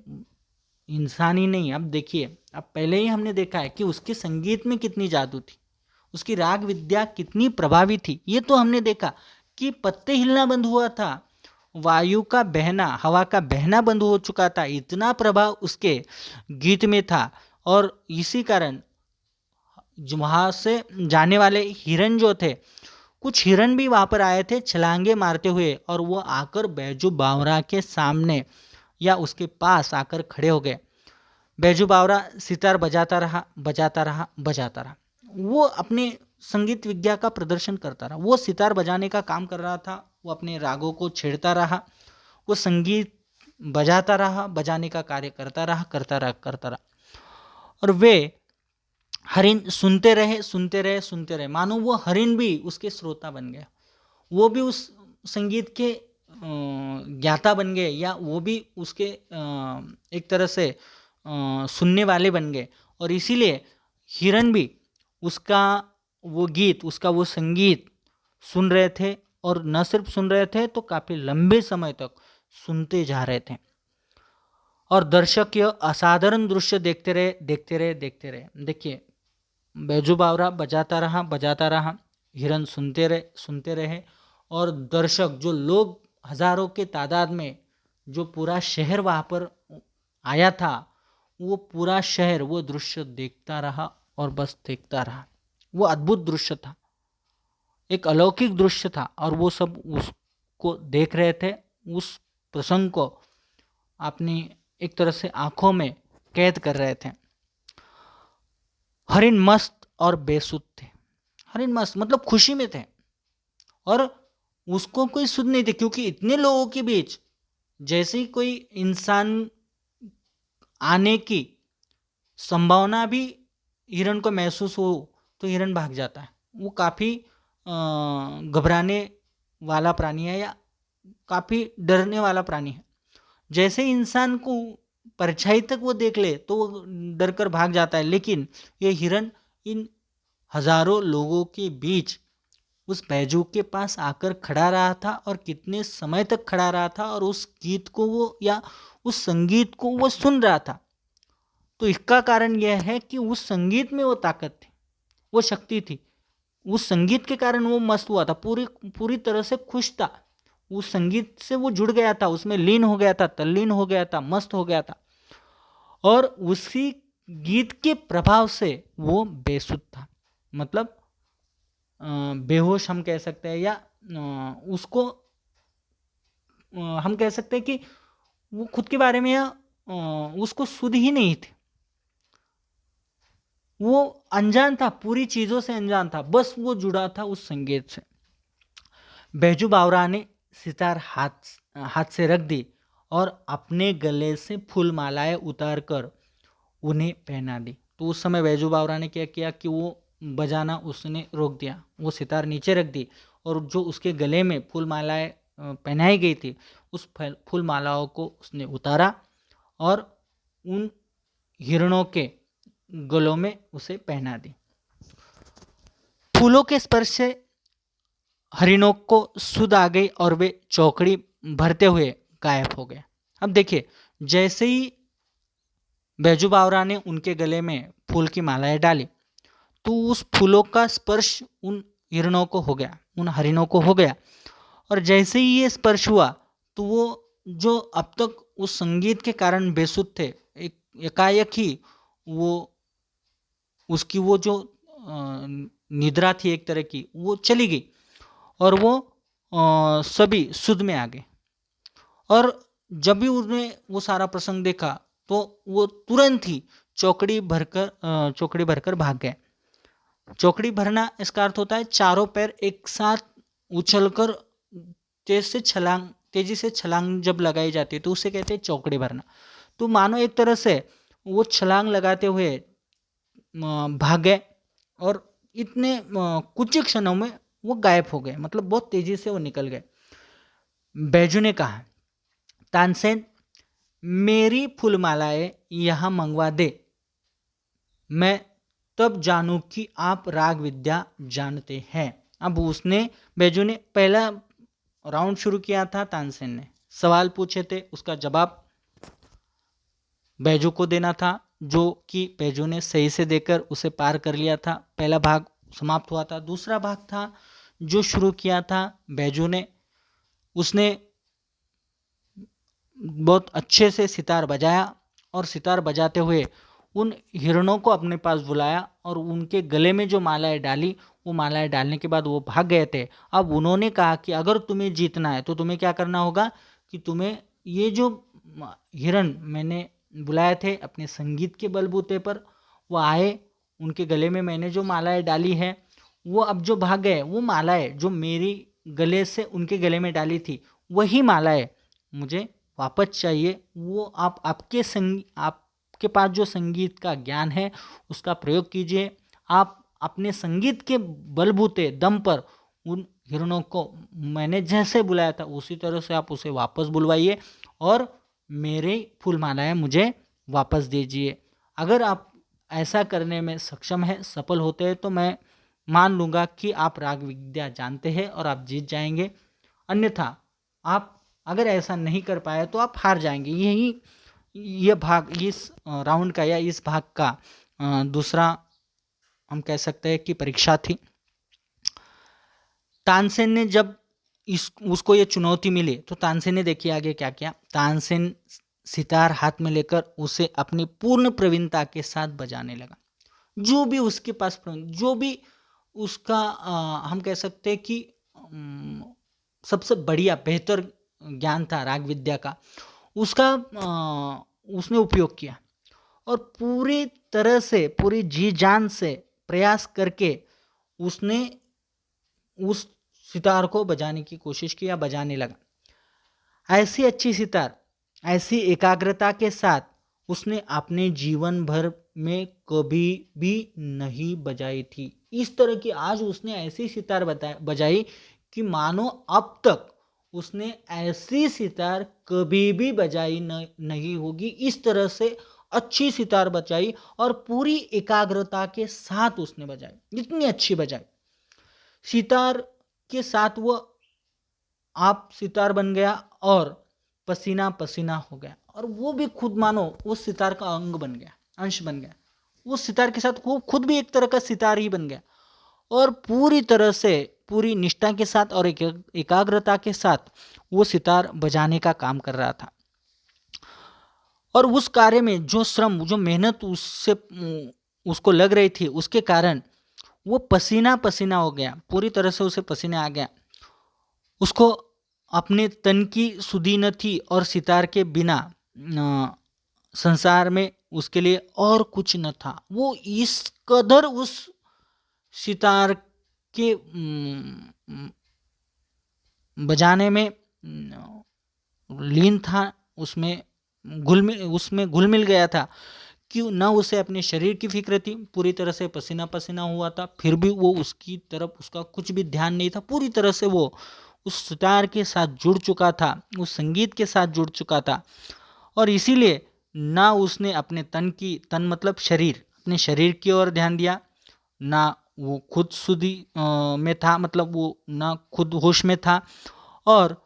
इंसान ही नहीं, अब देखिए, अब पहले ही हमने देखा है कि उसके संगीत में कितनी जादू थी, उसकी राग विद्या कितनी प्रभावी थी। ये तो हमने देखा कि पत्ते हिलना बंद हुआ था, वायु का बहना, हवा का बहना बंद हो चुका था, इतना प्रभाव उसके गीत में था। और इसी कारण वहाँ से जाने वाले हिरन जो थे, कुछ हिरन भी वहाँ पर आए थे छलांगे मारते हुए, और वो आकर बैजू बावरा के सामने या उसके पास आकर खड़े हो गए। बैजू बावरा सितार बजाता रहा, बजाता रहा, बजाता रहा। वो अपने संगीत विद्या का प्रदर्शन करता रहा, वो सितार बजाने का काम कर रहा था, वो अपने रागों को छेड़ता रहा, वो संगीत बजाता रहा, बजाने का कार्य करता रहा, करता रहा, करता रहा। और वे हरिन सुनते रहे, सुनते रहे, सुनते रहे, मानो वो हरिन भी उसके श्रोता बन गए, वो भी उस संगीत के ज्ञाता बन गए, या वो भी उसके एक तरह से सुनने वाले बन गए। और इसीलिए हिरन भी उसका वो गीत, उसका वो संगीत सुन रहे थे, और न सिर्फ सुन रहे थे तो काफ़ी लंबे समय तक सुनते जा रहे थे। और दर्शक यह असाधारण दृश्य देखते रहे, देखते रहे, देखते रहे। देखिए, बैजू बावरा बजाता रहा, बजाता रहा, हिरन सुनते रहे, सुनते रहे, और दर्शक जो लोग हजारों के तादाद में, जो पूरा शहर वहाँ पर आया था, वो पूरा शहर वो दृश्य देखता रहा और बस देखता रहा। वो अद्भुत दृश्य था, एक अलौकिक दृश्य था, और वो सब उसको देख रहे थे, उस प्रसंग को अपनी एक तरह से आंखों में कैद कर रहे थे। हरिन मस्त और बेसुध थे। हरिन मस्त मतलब खुशी में थे, और उसको कोई सुध नहीं थे, क्योंकि इतने लोगों के बीच जैसे ही कोई इंसान आने की संभावना भी हिरन को महसूस हो, तो हिरन भाग जाता है। वो काफ़ी घबराने वाला प्राणी है, या काफ़ी डरने वाला प्राणी है। जैसे इंसान को परछाई तक वो देख ले तो वो डर कर भाग जाता है, लेकिन ये हिरन इन हजारों लोगों के बीच उस बैजू के पास आकर खड़ा रहा था, और कितने समय तक खड़ा रहा था, और उस गीत को वो, या उस संगीत को वो सुन रहा था। तो इसका कारण यह है कि उस संगीत में वो ताकत थी, वो शक्ति थी। उस संगीत के कारण वो मस्त हुआ था, पूरी पूरी तरह से खुश था, उस संगीत से वो जुड़ गया था, उसमें लीन हो गया था, तल्लीन हो गया था, मस्त हो गया था। और उसी गीत के प्रभाव से वो बेसुध था, मतलब बेहोश हम कह सकते हैं, या उसको हम कह सकते हैं कि वो खुद के बारे में, या उसको सुध ही नहीं थी, वो अनजान था, पूरी चीज़ों से अनजान था, बस वो जुड़ा था उस संगीत से। बैजू बावरा ने सितार हाथ से रख दी, और अपने गले से फूल मालाएं उतार कर उन्हें पहना दी। तो उस समय बैजू बावरा ने क्या किया कि वो बजाना उसने रोक दिया, वो सितार नीचे रख दी, और जो उसके गले में फूल मालाएं पहनाई गई थी, उस फूल मालाओं को उसने उतारा, और उन हिरणों के गलों में उसे पहना दी। फूलों के स्पर्श से हरिणों को सुध आ गई, और वे चौकड़ी भरते हुए गायब हो गए। अब देखिए, जैसे ही बैजू बावरा ने उनके गले में फूल की मालाएं डाली, तो उस फूलों का स्पर्श उन हिरणों को हो गया, उन हरिणों को हो गया। और जैसे ही ये स्पर्श हुआ, तो वो जो अब तक उस संगीत के कारण बेसुध थे, एक एकाएक ही वो उसकी वो जो निद्रा थी एक तरह की, वो चली गई, और वो सभी सुध में आ गए। और जब भी उसने वो सारा प्रसंग देखा तो वो तुरंत ही चौकड़ी भरकर भाग गए। चौकड़ी भरना इसका अर्थ होता है चारों पैर एक साथ उछलकर तेजी से छलांग जब लगाई जाती है तो उसे कहते हैं चौकड़ी भरना। तो मानो एक तरह से वो छलांग लगाते हुए भाग गए और इतने कुछ ही क्षणों में वो गायब हो गए, मतलब बहुत तेजी से वो निकल गए। बैजू ने कहा, तानसेन मेरी फूलमालाएं यहाँ मंगवा दे, मैं तब जानूं कि आप राग विद्या जानते हैं। अब उसने बैजू ने पहला राउंड शुरू किया था, तानसेन ने सवाल पूछे थे, उसका जवाब बैजू को देना था, जो कि बैजू ने सही से देकर उसे पार कर लिया था। पहला भाग समाप्त हुआ था। दूसरा भाग था जो शुरू किया था बैजू ने, उसने बहुत अच्छे से सितार बजाया और सितार बजाते हुए उन हिरणों को अपने पास बुलाया और उनके गले में जो मालाएं डाली, वो मालाएं डालने के बाद वो भाग गए थे। अब उन्होंने कहा कि अगर तुम्हें जीतना है तो तुम्हें क्या करना होगा कि तुम्हें ये जो हिरण मैंने बुलाए थे अपने संगीत के बलबूते पर, वो आए, उनके गले में मैंने जो मालाएं डाली है, वो अब जो भाग गए, वो मालाएं जो मेरी गले से उनके गले में डाली थी, वही मालाएं मुझे वापस चाहिए। वो आपके पास जो संगीत का ज्ञान है उसका प्रयोग कीजिए। आप अपने संगीत के बलबूते दम पर उन हिरणों को मैंने जैसे बुलाया था उसी तरह से आप उसे वापस बुलवाइए और मेरे फूलमालाएं मुझे वापस दीजिए। अगर आप ऐसा करने में सक्षम हैं, सफल होते हैं, तो मैं मान लूँगा कि आप राग विद्या जानते हैं और आप जीत जाएंगे। अन्यथा आप अगर ऐसा नहीं कर पाए तो आप हार जाएंगे। ये भाग इस राउंड का या इस भाग का दूसरा हम कह सकते हैं कि परीक्षा थी। तानसेन ने जब उसको ये चुनौती मिली तो तानसेन ने देखिए आगे क्या किया। तानसेन सितार हाथ में लेकर उसे अपनी पूर्ण प्रवीणता के साथ बजाने लगा। जो भी उसके पास जो भी उसका हम कह सकते हैं कि सबसे बढ़िया बेहतर ज्ञान था राग विद्या का, उसका उसने उपयोग किया और पूरी तरह से पूरी जी जान से प्रयास करके उसने उस सितार को बजाने की कोशिश की या बजाने लगा। ऐसी अच्छी सितार, ऐसी एकाग्रता के साथ उसने अपने जीवन भर में कभी भी नहीं बजाई थी। इस तरह की आज उसने ऐसी सितार बजाई कि मानो अब तक उसने ऐसी सितार कभी भी बजाई नहीं होगी। इस तरह से अच्छी सितार बजाई और पूरी एकाग्रता के साथ उसने बजाई, इतनी अच्छी बजाई। सितार के साथ वो आप सितार बन गया और पसीना पसीना हो गया और वो भी खुद मानो उस सितार का अंग बन गया, अंश बन गया। उस सितार के साथ वो खुद भी एक तरह का सितार ही बन गया और पूरी तरह से पूरी निष्ठा के साथ और एकाग्रता के साथ वो सितार बजाने का काम कर रहा था। और उस कार्य में जो श्रम, जो मेहनत उसको लग रही थी, उसके कारण वो पसीना पसीना हो गया, पूरी तरह से उसे पसीना आ गया। उसको अपने तन की सुधि न थी और सितार के बिना संसार में उसके लिए और कुछ न था। वो इस कदर उस सितार के बजाने में लीन था, उसमें घुल मिल गया था कि न उसे अपने शरीर की फिक्र थी, पूरी तरह से पसीना पसीना हुआ था, फिर भी वो उसकी तरफ उसका कुछ भी ध्यान नहीं था। पूरी तरह से वो उस सितार के साथ जुड़ चुका था, उस संगीत के साथ जुड़ चुका था और इसीलिए ना उसने अपने तन मतलब शरीर, अपने शरीर की ओर ध्यान दिया, ना वो खुद सुधि में था, मतलब वो ना खुद होश में था और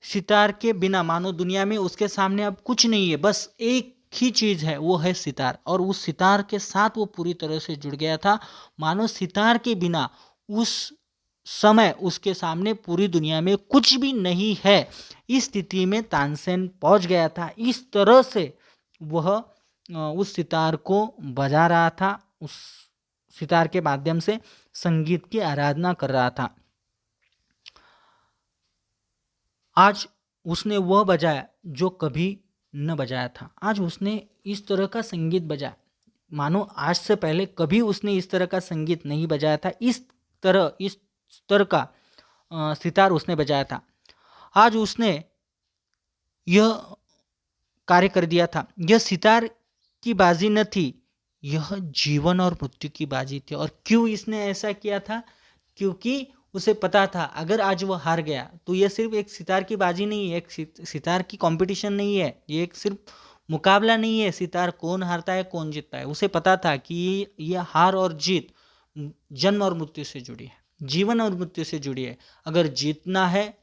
सितार के बिना मानो दुनिया में उसके सामने अब कुछ नहीं है, बस एक ही चीज़ है, वो है सितार। और उस सितार के साथ वो पूरी तरह से जुड़ गया था, मानो सितार के बिना उस समय उसके सामने पूरी दुनिया में कुछ भी नहीं है। इस स्थिति में तानसेन पहुंच गया था। इस तरह से वह उस सितार को बजा रहा था, उस सितार के माध्यम से संगीत की आराधना कर रहा था। आज उसने वह बजाया जो कभी न बजाया था। आज उसने इस तरह का संगीत बजाया, मानो आज से पहले कभी उसने इस तरह का संगीत नहीं बजाया था। इस स्तर का सितार उसने बजाया था। आज उसने यह कार्य कर दिया था। यह सितार की बाजी न थी, यह जीवन और मृत्यु की बाजी थी। और क्यों इसने ऐसा किया था? क्योंकि उसे पता था अगर आज वो हार गया तो यह सिर्फ एक सितार की बाजी नहीं है, एक सितार की कंपटीशन नहीं है, ये एक सिर्फ मुकाबला नहीं है सितार कौन हारता है कौन जीतता है। उसे पता था कि ये हार और जीत जन्म और मृत्यु से जुड़ी है, जीवन और मृत्यु से जुड़ी है। अगर जीतना है,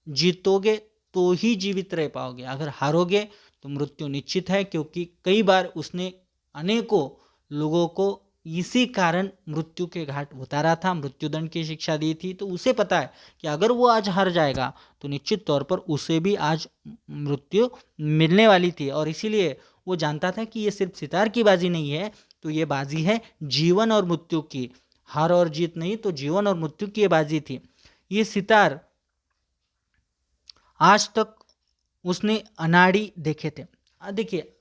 जीतोगे तो ही जीवित रह पाओगे, अगर हारोगे तो मृत्यु निश्चित है। क्योंकि कई बार उसने अनेकों लोगों को इसी कारण मृत्यु के घाट उतारा था, मृत्युदंड की शिक्षा दी थी। तो उसे पता है कि अगर वो आज हार जाएगा तो निश्चित तौर पर उसे भी आज मृत्यु मिलने वाली थी। और इसीलिए वो जानता था कि ये सिर्फ सितार की बाजी नहीं है, तो ये बाजी है जीवन और मृत्यु की। हार और जीत नहीं, तो जीवन और मृत्यु की ये बाजी थी। ये सितार आज तक उसने अनाड़ी देखे थे। देखिए,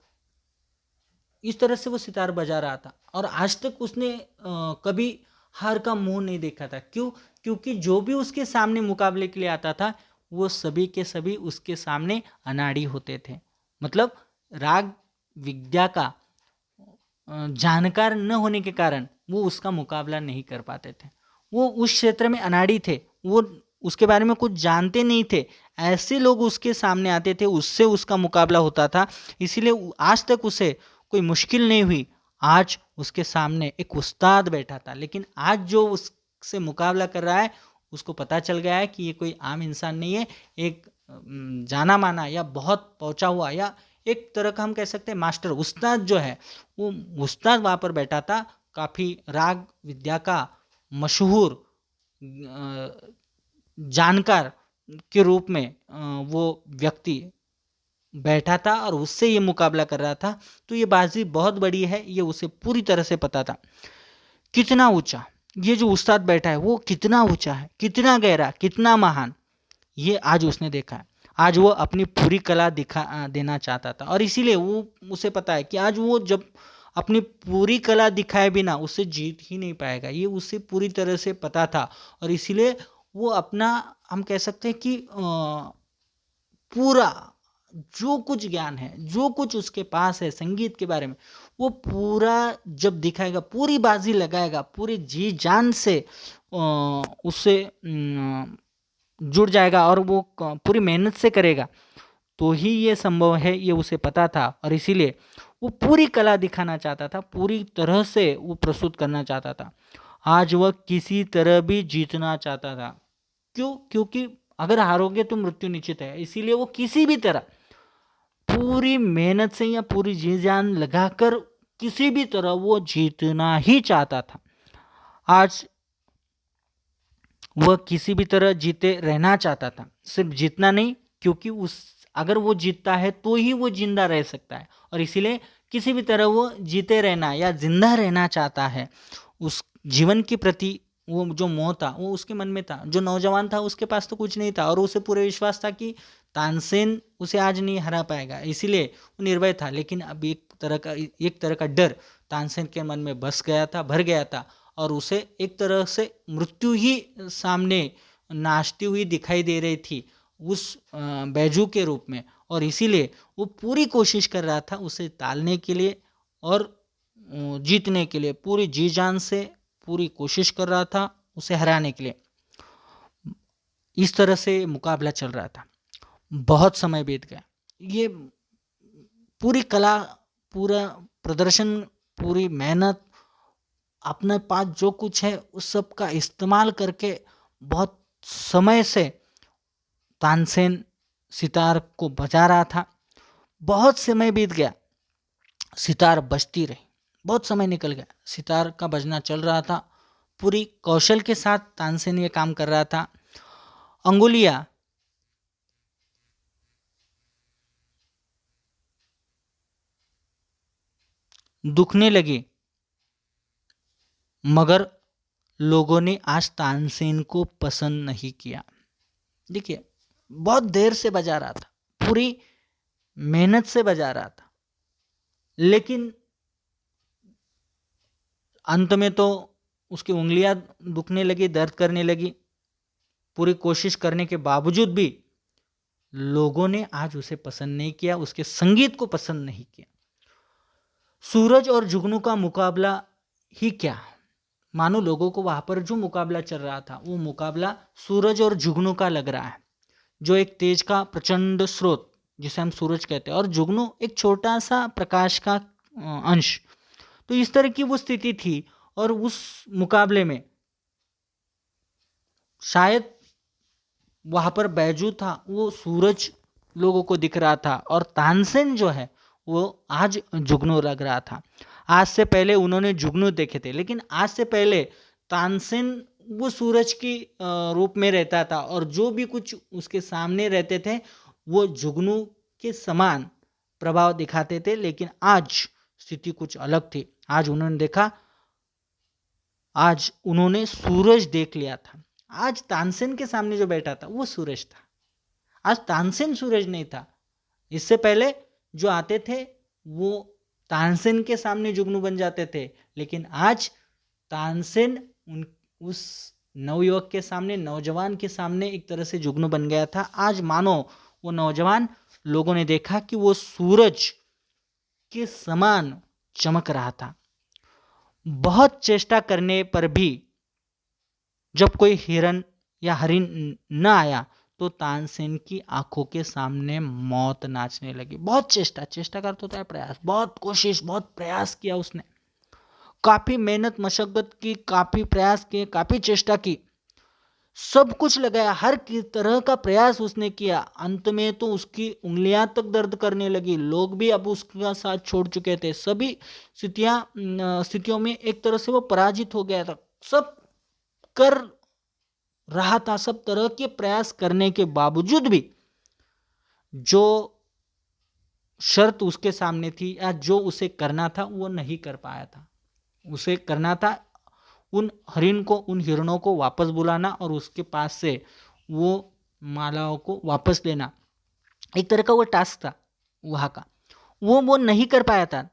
इस तरह से वो सितार बजा रहा था और आज तक उसने कभी हार का मुंह नहीं देखा था। क्यों? क्योंकि जो भी उसके सामने मुकाबले के लिए आता था वो सभी के सभी उसके सामने अनाड़ी होते थे। मतलब राग विद्या का जानकार न होने के कारण वो उसका मुकाबला नहीं कर पाते थे। वो उस क्षेत्र में अनाड़ी थे, वो उसके बारे में कुछ जानते नहीं थे। ऐसे लोग उसके सामने आते थे, उससे उसका मुकाबला होता था। इसीलिए आज तक उसे कोई मुश्किल नहीं हुई। आज उसके सामने एक उस्ताद बैठा था, लेकिन आज जो उससे मुकाबला कर रहा है उसको पता चल गया है कि ये कोई आम इंसान नहीं है, एक जाना माना या बहुत पहुंचा हुआ या एक तरह का हम कह सकते हैं मास्टर, उस्ताद जो है वो उस्ताद वहाँ पर बैठा था। काफ़ी राग विद्या का मशहूर जानकार के रूप में वो व्यक्ति बैठा था और उससे ये मुकाबला कर रहा था। तो ये बाजी बहुत बड़ी है, ये उसे पूरी तरह से पता था। कितना ऊंचा ये जो उस्ताद बैठा है, वो कितना ऊंचा है, कितना गहरा, कितना महान, ये आज उसने देखा है। आज वो अपनी पूरी कला दिखा देना चाहता था और इसीलिए वो उसे पता है कि आज वो जब अपनी पूरी कला दिखाए बिना उससे जीत ही नहीं पाएगा, ये उसे पूरी तरह से पता था। और इसीलिए वो अपना हम कह सकते हैं कि पूरा जो कुछ ज्ञान है, जो कुछ उसके पास है संगीत के बारे में, वो पूरा जब दिखाएगा, पूरी बाजी लगाएगा, पूरी जी जान से उससे जुड़ जाएगा और वो पूरी मेहनत से करेगा तो ही ये संभव है, ये उसे पता था। और इसीलिए वो पूरी कला दिखाना चाहता था, पूरी तरह से वो प्रस्तुत करना चाहता था। आज वह किसी तरह भी जीतना चाहता था। क्यों? क्योंकि अगर हारोगे तो मृत्यु निश्चित है। इसीलिए वो किसी भी तरह पूरी मेहनत से या पूरी जी जान लगाकर किसी भी तरह वो जीतना ही चाहता था। आज वह किसी भी तरह जीते रहना चाहता था, सिर्फ जीतना नहीं, क्योंकि उस अगर वो जीतता है तो ही वो जिंदा रह सकता है। और इसीलिए किसी भी तरह वो जीते रहना या जिंदा रहना चाहता है। उस जीवन के प्रति वो जो मोह था वो उसके मन में था। जो नौजवान था उसके पास तो कुछ नहीं था और उसे पूरे विश्वास था कि तानसेन उसे आज नहीं हरा पाएगा, इसीलिए वो निर्भय था। लेकिन अब एक तरह का डर तानसेन के मन में बस गया था, भर गया था और उसे एक तरह से मृत्यु ही सामने नाचती हुई दिखाई दे रही थी उस बैजू के रूप में। और इसीलिए वो पूरी कोशिश कर रहा था उसे टालने के लिए और जीतने के लिए पूरी जी जान से पूरी कोशिश कर रहा था उसे हराने के लिए। इस तरह से मुकाबला चल रहा था। बहुत समय बीत गया। ये पूरी कला, पूरा प्रदर्शन, पूरी मेहनत, अपने पास जो कुछ है उस सब का इस्तेमाल करके बहुत समय से तानसेन सितार को बजा रहा था। बहुत समय बीत गया, सितार बजती रही। बहुत समय निकल गया, सितार का बजना चल रहा था। पूरी कौशल के साथ तानसेन ये काम कर रहा था। अंगुलियां दुखने लगी, मगर लोगों ने आज तानसेन को पसंद नहीं किया। देखिए, बहुत देर से बजा रहा था, पूरी मेहनत से बजा रहा था, लेकिन अंत में तो उसकी उंगलियां दुखने लगी, दर्द करने लगी। पूरी कोशिश करने के बावजूद भी लोगों ने आज उसे पसंद नहीं किया, उसके संगीत को पसंद नहीं किया। सूरज और जुगनू का मुकाबला ही क्या, मानो लोगों को वहां पर जो मुकाबला चल रहा था वो मुकाबला सूरज और जुगनू का लग रहा है। जो एक तेज का प्रचंड स्रोत जिसे हम सूरज कहते हैं और जुगनू एक छोटा सा प्रकाश का अंश, तो इस तरह की वो स्थिति थी। और उस मुकाबले में शायद वहां पर बैजू था, वो सूरज लोगों को दिख रहा था और तानसेन जो है वो आज जुगनू लग रहा था। आज से पहले उन्होंने जुगनू देखे थे, लेकिन आज से पहले तानसेन वो सूरज की रूप में रहता था और जो भी कुछ उसके सामने रहते थे वो जुगनू के समान प्रभाव दिखाते थे। लेकिन आज स्थिति कुछ अलग थी। आज उन्होंने देखा, आज उन्होंने सूरज देख लिया था। आज तानसेन के सामने जो बैठा था वो सूरज था, आज तानसेन सूरज नहीं था। इससे पहले जो आते थे वो तानसेन के सामने जुगनू बन जाते थे, लेकिन आज तानसेन उस नवयुवक के सामने, नौजवान के सामने एक तरह से जुगनू बन गया था। आज मानो वो नौजवान, लोगों ने देखा कि वो सूरज के समान चमक रहा था। बहुत चेष्टा करने पर भी जब कोई हिरन या हरिन न आया तो तानसेन की आंखों के सामने मौत नाचने लगी। बहुत चेष्टा, चेष्टा करता होता है प्रयास, बहुत कोशिश, बहुत प्रयास किया उसने, काफी मेहनत मशक्कत की, काफी प्रयास किए, काफी चेष्टा की, सब कुछ लगाया, हर तरह का प्रयास उसने किया। अंत में तो उसकी उंगलियां तक दर्द करने लगी। लोग भी अब उसका साथ छोड़ चुके थे। सभी स्थितियों में एक तरह से वो पराजित हो गया था। सब कर रहा था, सब तरह के प्रयास करने के बावजूद भी जो शर्त उसके सामने थी या जो उसे करना था वो नहीं कर पाया था। उसे करना था उन हरिन को, उन हिरणों को वापस बुलाना और उसके पास से वो मालाओं को वापस लेना। एक तरह का वो टास्क था वहां का, वो नहीं कर पाया था।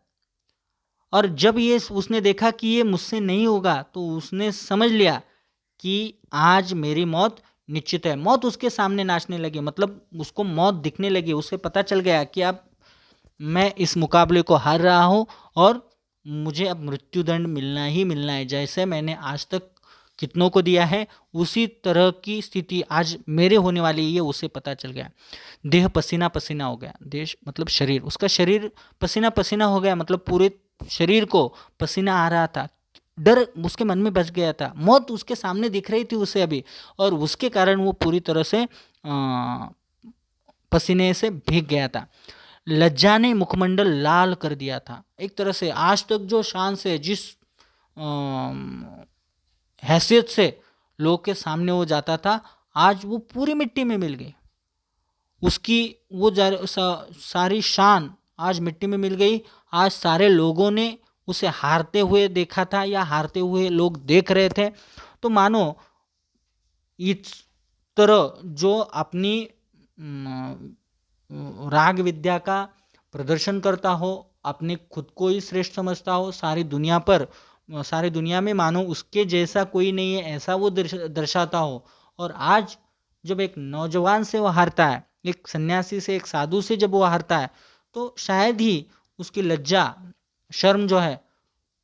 और जब ये उसने देखा कि ये मुझसे नहीं होगा तो उसने समझ लिया कि आज मेरी मौत निश्चित है। मौत उसके सामने नाचने लगी, मतलब उसको मौत दिखने लगी। उसे पता चल गया कि अब मैं इस मुकाबले को हार रहा हूं और मुझे अब मृत्युदंड मिलना ही मिलना है। जैसे मैंने आज तक कितनों को दिया है उसी तरह की स्थिति आज मेरे होने वाली है, उसे पता चल गया। देह पसीना पसीना हो गया। देश मतलब शरीर, उसका शरीर पसीना पसीना हो गया, मतलब पूरे शरीर को पसीना आ रहा था। डर उसके मन में बच गया था। मौत उसके सामने दिख रही थी उसे अभी, और उसके कारण वो पूरी तरह से पसीने से भीग गया था। लज्जा ने मुखमंडल लाल कर दिया था। एक तरह से आज तक जो शान से, जिस हैसियत से लोग के सामने वो जाता था, आज वो पूरी मिट्टी में मिल गई। उसकी वो सारी शान आज मिट्टी में मिल गई। आज सारे लोगों ने उसे हारते हुए देखा था या हारते हुए लोग देख रहे थे। तो मानो इस तरह जो अपनी राग विद्या का प्रदर्शन करता हो, अपने खुद को ही श्रेष्ठ समझता हो, सारी दुनिया में मानो उसके जैसा कोई नहीं है, ऐसा वो दर्शाता हो। और आज जब एक नौजवान से वो हारता है, एक सन्यासी से, एक साधु से जब वो हारता है, तो शायद ही उसकी लज्जा, शर्म जो है,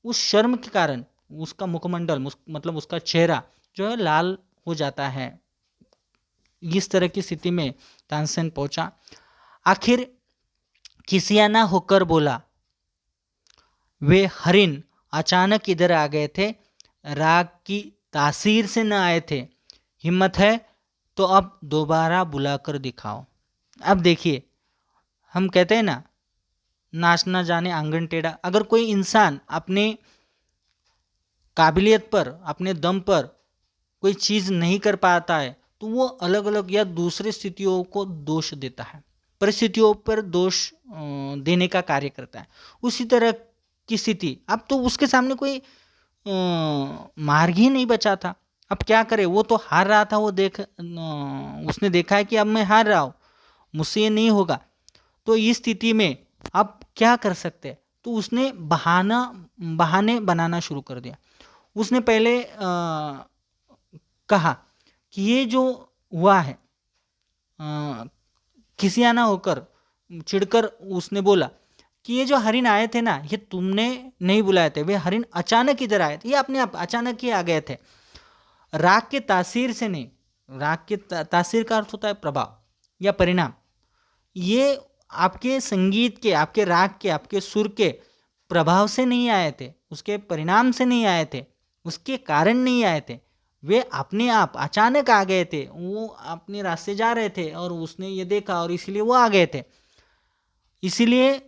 उस शर्म के कारण उसका मुखमंडल, मतलब उसका चेहरा जो है लाल हो जाता है। इस तरह की स्थिति में तानसेन पहुंचा। आखिर खिसियाना होकर बोला, वे हरिन अचानक इधर आ गए थे, राग की तासीर से न आए थे। हिम्मत है तो अब दोबारा बुलाकर दिखाओ। अब देखिए, हम कहते हैं ना, नाचना जाने आंगन टेढ़ा। अगर कोई इंसान अपने काबिलियत पर, अपने दम पर कोई चीज़ नहीं कर पाता है तो वो अलग अलग या दूसरी स्थितियों को दोष देता है, परिस्थितियों पर दोष देने का कार्य करता है। उसी तरह की स्थिति, अब तो उसके सामने कोई मार्ग ही नहीं बचा था। अब क्या करे, वो तो हार रहा था, वो उसने देखा है कि अब मैं हार रहा हूँ, मुझसे ये नहीं होगा। तो इस स्थिति में अब क्या कर सकते हैं, तो उसने बहाने बनाना शुरू कर दिया। उसने पहले कहा कि ये जो हुआ है, खिसियाना होकर, चिढ़कर उसने बोला कि ये जो हरिन आए थे ना, ये तुमने नहीं बुलाए थे, वे हरिन अचानक इधर आए थे, ये अपने आप अचानक ही आ गए थे, राग के तासीर से नहीं। राग के तासीर का अर्थ होता है प्रभाव या परिणाम। ये आपके संगीत के, आपके राग के, आपके सुर के प्रभाव से नहीं आए थे, उसके परिणाम से नहीं आए थे, उसके कारण नहीं आए थे, वे अपने आप अचानक आ गए थे। वो अपने रास्ते जा रहे थे और उसने ये देखा और इसलिए वो आ गए थे। इसीलिए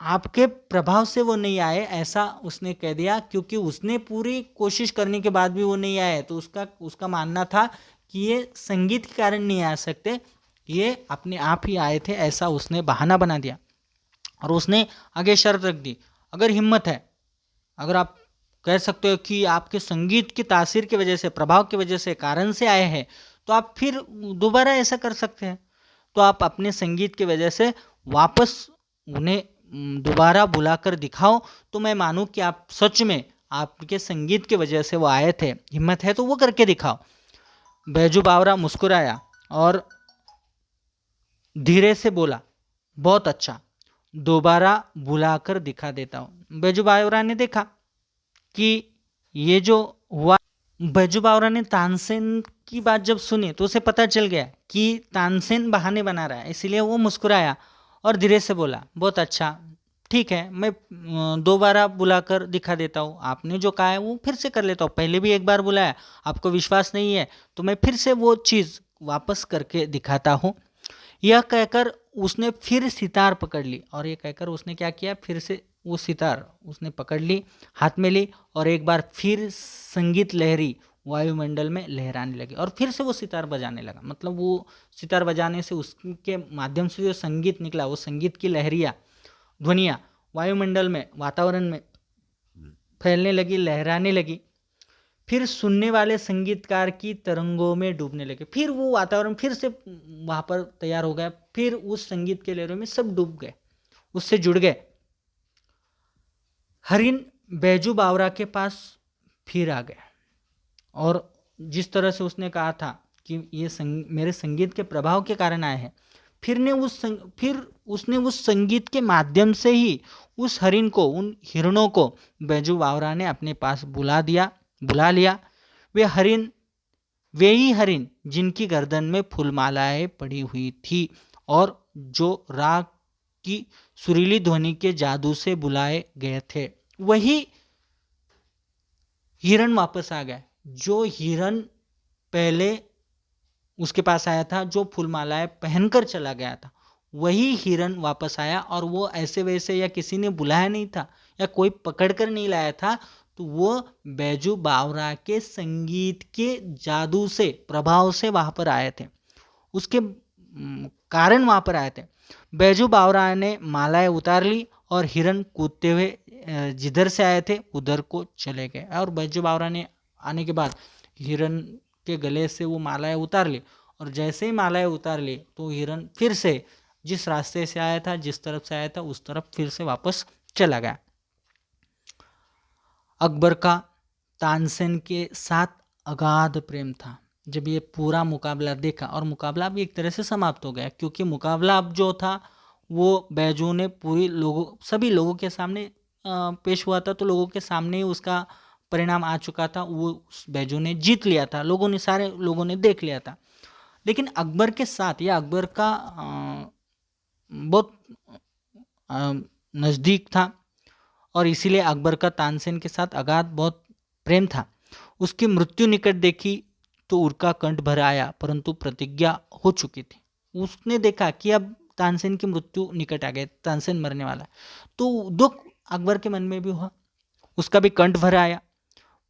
आपके प्रभाव से वो नहीं आए, ऐसा उसने कह दिया, क्योंकि उसने पूरी कोशिश करने के बाद भी वो नहीं आए। तो उसका मानना था कि ये संगीत के कारण नहीं आ सकते, ये अपने आप ही आए थे, ऐसा उसने बहाना बना दिया। और उसने आगे शर्त रख दी, अगर हिम्मत है, अगर आप कह सकते हो कि आपके संगीत की तासीर की वजह से, प्रभाव की वजह से, कारण से आए हैं, तो आप फिर दोबारा ऐसा कर सकते हैं। तो आप अपने संगीत की वजह से वापस उन्हें दोबारा बुलाकर दिखाओ, तो मैं मानूं कि आप सच में आपके संगीत की वजह से वो आए थे। हिम्मत है तो वो करके दिखाओ। बैजू बावरा मुस्कुराया और धीरे से बोला, बहुत अच्छा, दोबारा बुलाकर दिखा देता हूँ। बैजू बावरा ने देखा कि ये जो हुआ, बैजू बावरा ने तानसेन की बात जब सुनी तो उसे पता चल गया कि तानसेन बहाने बना रहा है, इसलिए वो मुस्कुराया और धीरे से बोला, बहुत अच्छा, ठीक है, मैं दोबारा बुलाकर दिखा देता हूँ। आपने जो कहा है वो फिर से कर लेता हूँ, पहले भी एक बार बुलाया, आपको विश्वास नहीं है तो मैं फिर से वो चीज़ वापस करके दिखाता हूँ। यह कहकर उसने फिर सितार पकड़ ली, और ये कहकर उसने क्या किया, फिर से वो सितार उसने पकड़ ली, हाथ में ली, और एक बार फिर संगीत लहरी वायुमंडल में लहराने लगी, और फिर से वो सितार बजाने लगा। मतलब वो सितार बजाने से उसके माध्यम से जो संगीत निकला, वो संगीत की लहरियाँ, ध्वनियाँ वायुमंडल में, वातावरण में फैलने लगी, लहराने लगी। फिर सुनने वाले संगीतकार की तरंगों में डूबने लगे। फिर वो वातावरण फिर से वहाँ पर तैयार हो गया, फिर उस संगीत के लहरों में सब डूब गए, उससे जुड़ गए। हरिन बैजू बावरा के पास फिर आ गया, और जिस तरह से उसने कहा था कि ये मेरे संगीत के प्रभाव के कारण आए हैं, फिर उसने उस संगीत के माध्यम से ही उस हरिन को, उन हिरणों को बैजू बावरा ने अपने पास बुला लिया। वे ही हरिन जिनकी गर्दन में फूलमालाएं पड़ी हुई थी, और जो राग की सुरीली ध्वनि के जादू से बुलाए गए थे, वही हिरन वापस आ गए। जो हिरन पहले उसके पास आया था, जो फूलमालाएं पहनकर चला गया था, वही हिरन वापस आया, और वो ऐसे वैसे या किसी ने बुलाया नहीं था या कोई पकड़ कर नहीं लाया था, तो वो बैजू बावरा के संगीत के जादू से, प्रभाव से वहाँ पर आए थे, उसके कारण वहाँ पर आए थे। बैजू बावरा ने मालाएं उतार ली और हिरन कूदते हुए जिधर से आए थे उधर को चले गए। और बैजू बावरा ने आने के बाद हिरन के गले से वो मालाएं उतार ली, और जैसे ही मालाएं उतार ली तो हिरन फिर से जिस रास्ते से आया था, जिस तरफ से आया था, उस तरफ फिर से वापस चला गया। अकबर का तानसेन के साथ अगाध प्रेम था। जब ये पूरा मुकाबला देखा, और मुकाबला भी एक तरह से समाप्त हो गया, क्योंकि मुकाबला अब जो था वो बैजू ने सभी लोगों के सामने पेश हुआ था, तो लोगों के सामने ही उसका परिणाम आ चुका था, वो बैजू ने जीत लिया था, सारे लोगों ने देख लिया था। लेकिन अकबर के साथ, या अकबर का बहुत नज़दीक था, और इसीलिए अकबर का तानसेन के साथ अगाध बहुत प्रेम था। उसकी मृत्यु निकट देखी तो उनका कंठ भर आया, परंतु प्रतिज्ञा हो चुकी थी। उसने देखा कि अब तानसेन की मृत्यु निकट आ गई, तानसेन मरने वाला, तो दुख अकबर के मन में भी हुआ, उसका भी कंठ भर आया,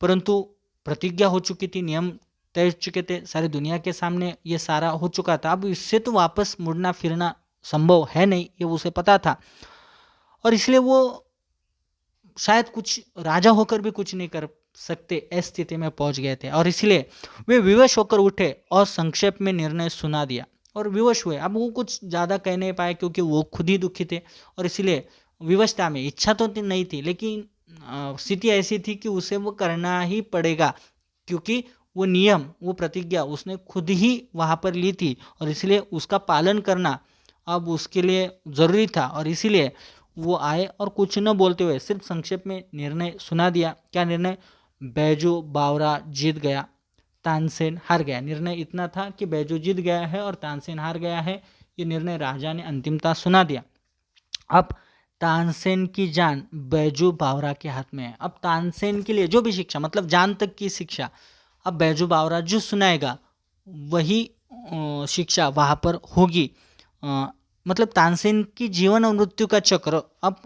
परंतु प्रतिज्ञा हो चुकी थी, नियम तय हो चुके थे, सारी दुनिया के सामने ये सारा हो चुका था। अब इससे तो वापस मुड़ना फिरना संभव है नहीं, ये उसे पता था, और इसलिए वो शायद कुछ राजा होकर भी कुछ नहीं कर सकते इस स्थिति में पहुंच गए थे, और इसलिए वे विवश होकर उठे और संक्षेप में निर्णय सुना दिया और विवश हुए। अब वो कुछ ज़्यादा कह नहीं पाए क्योंकि वो खुद ही दुखी थे, और इसलिए विवशता में, इच्छा तो नहीं थी लेकिन स्थिति ऐसी थी कि उसे वो करना ही पड़ेगा, क्योंकि वो नियम, वो प्रतिज्ञा उसने खुद ही वहाँ पर ली थी, और इसलिए उसका पालन करना अब उसके लिए ज़रूरी था। और इसीलिए वो आए और कुछ न बोलते हुए सिर्फ संक्षेप में निर्णय सुना दिया। क्या निर्णय? बैजू बावरा जीत गया, तानसेन हार गया। निर्णय इतना था कि बैजू जीत गया है और तानसेन हार गया है, ये निर्णय राजा ने अंतिमता सुना दिया। अब तानसेन की जान बैजू बावरा के हाथ में है। अब तानसेन के लिए जो भी शिक्षा, मतलब जान तक की शिक्षा, अब बैजू बावरा जो सुनाएगा वही शिक्षा वहाँ पर होगी। मतलब तानसेन की जीवन और मृत्यु का चक्र अब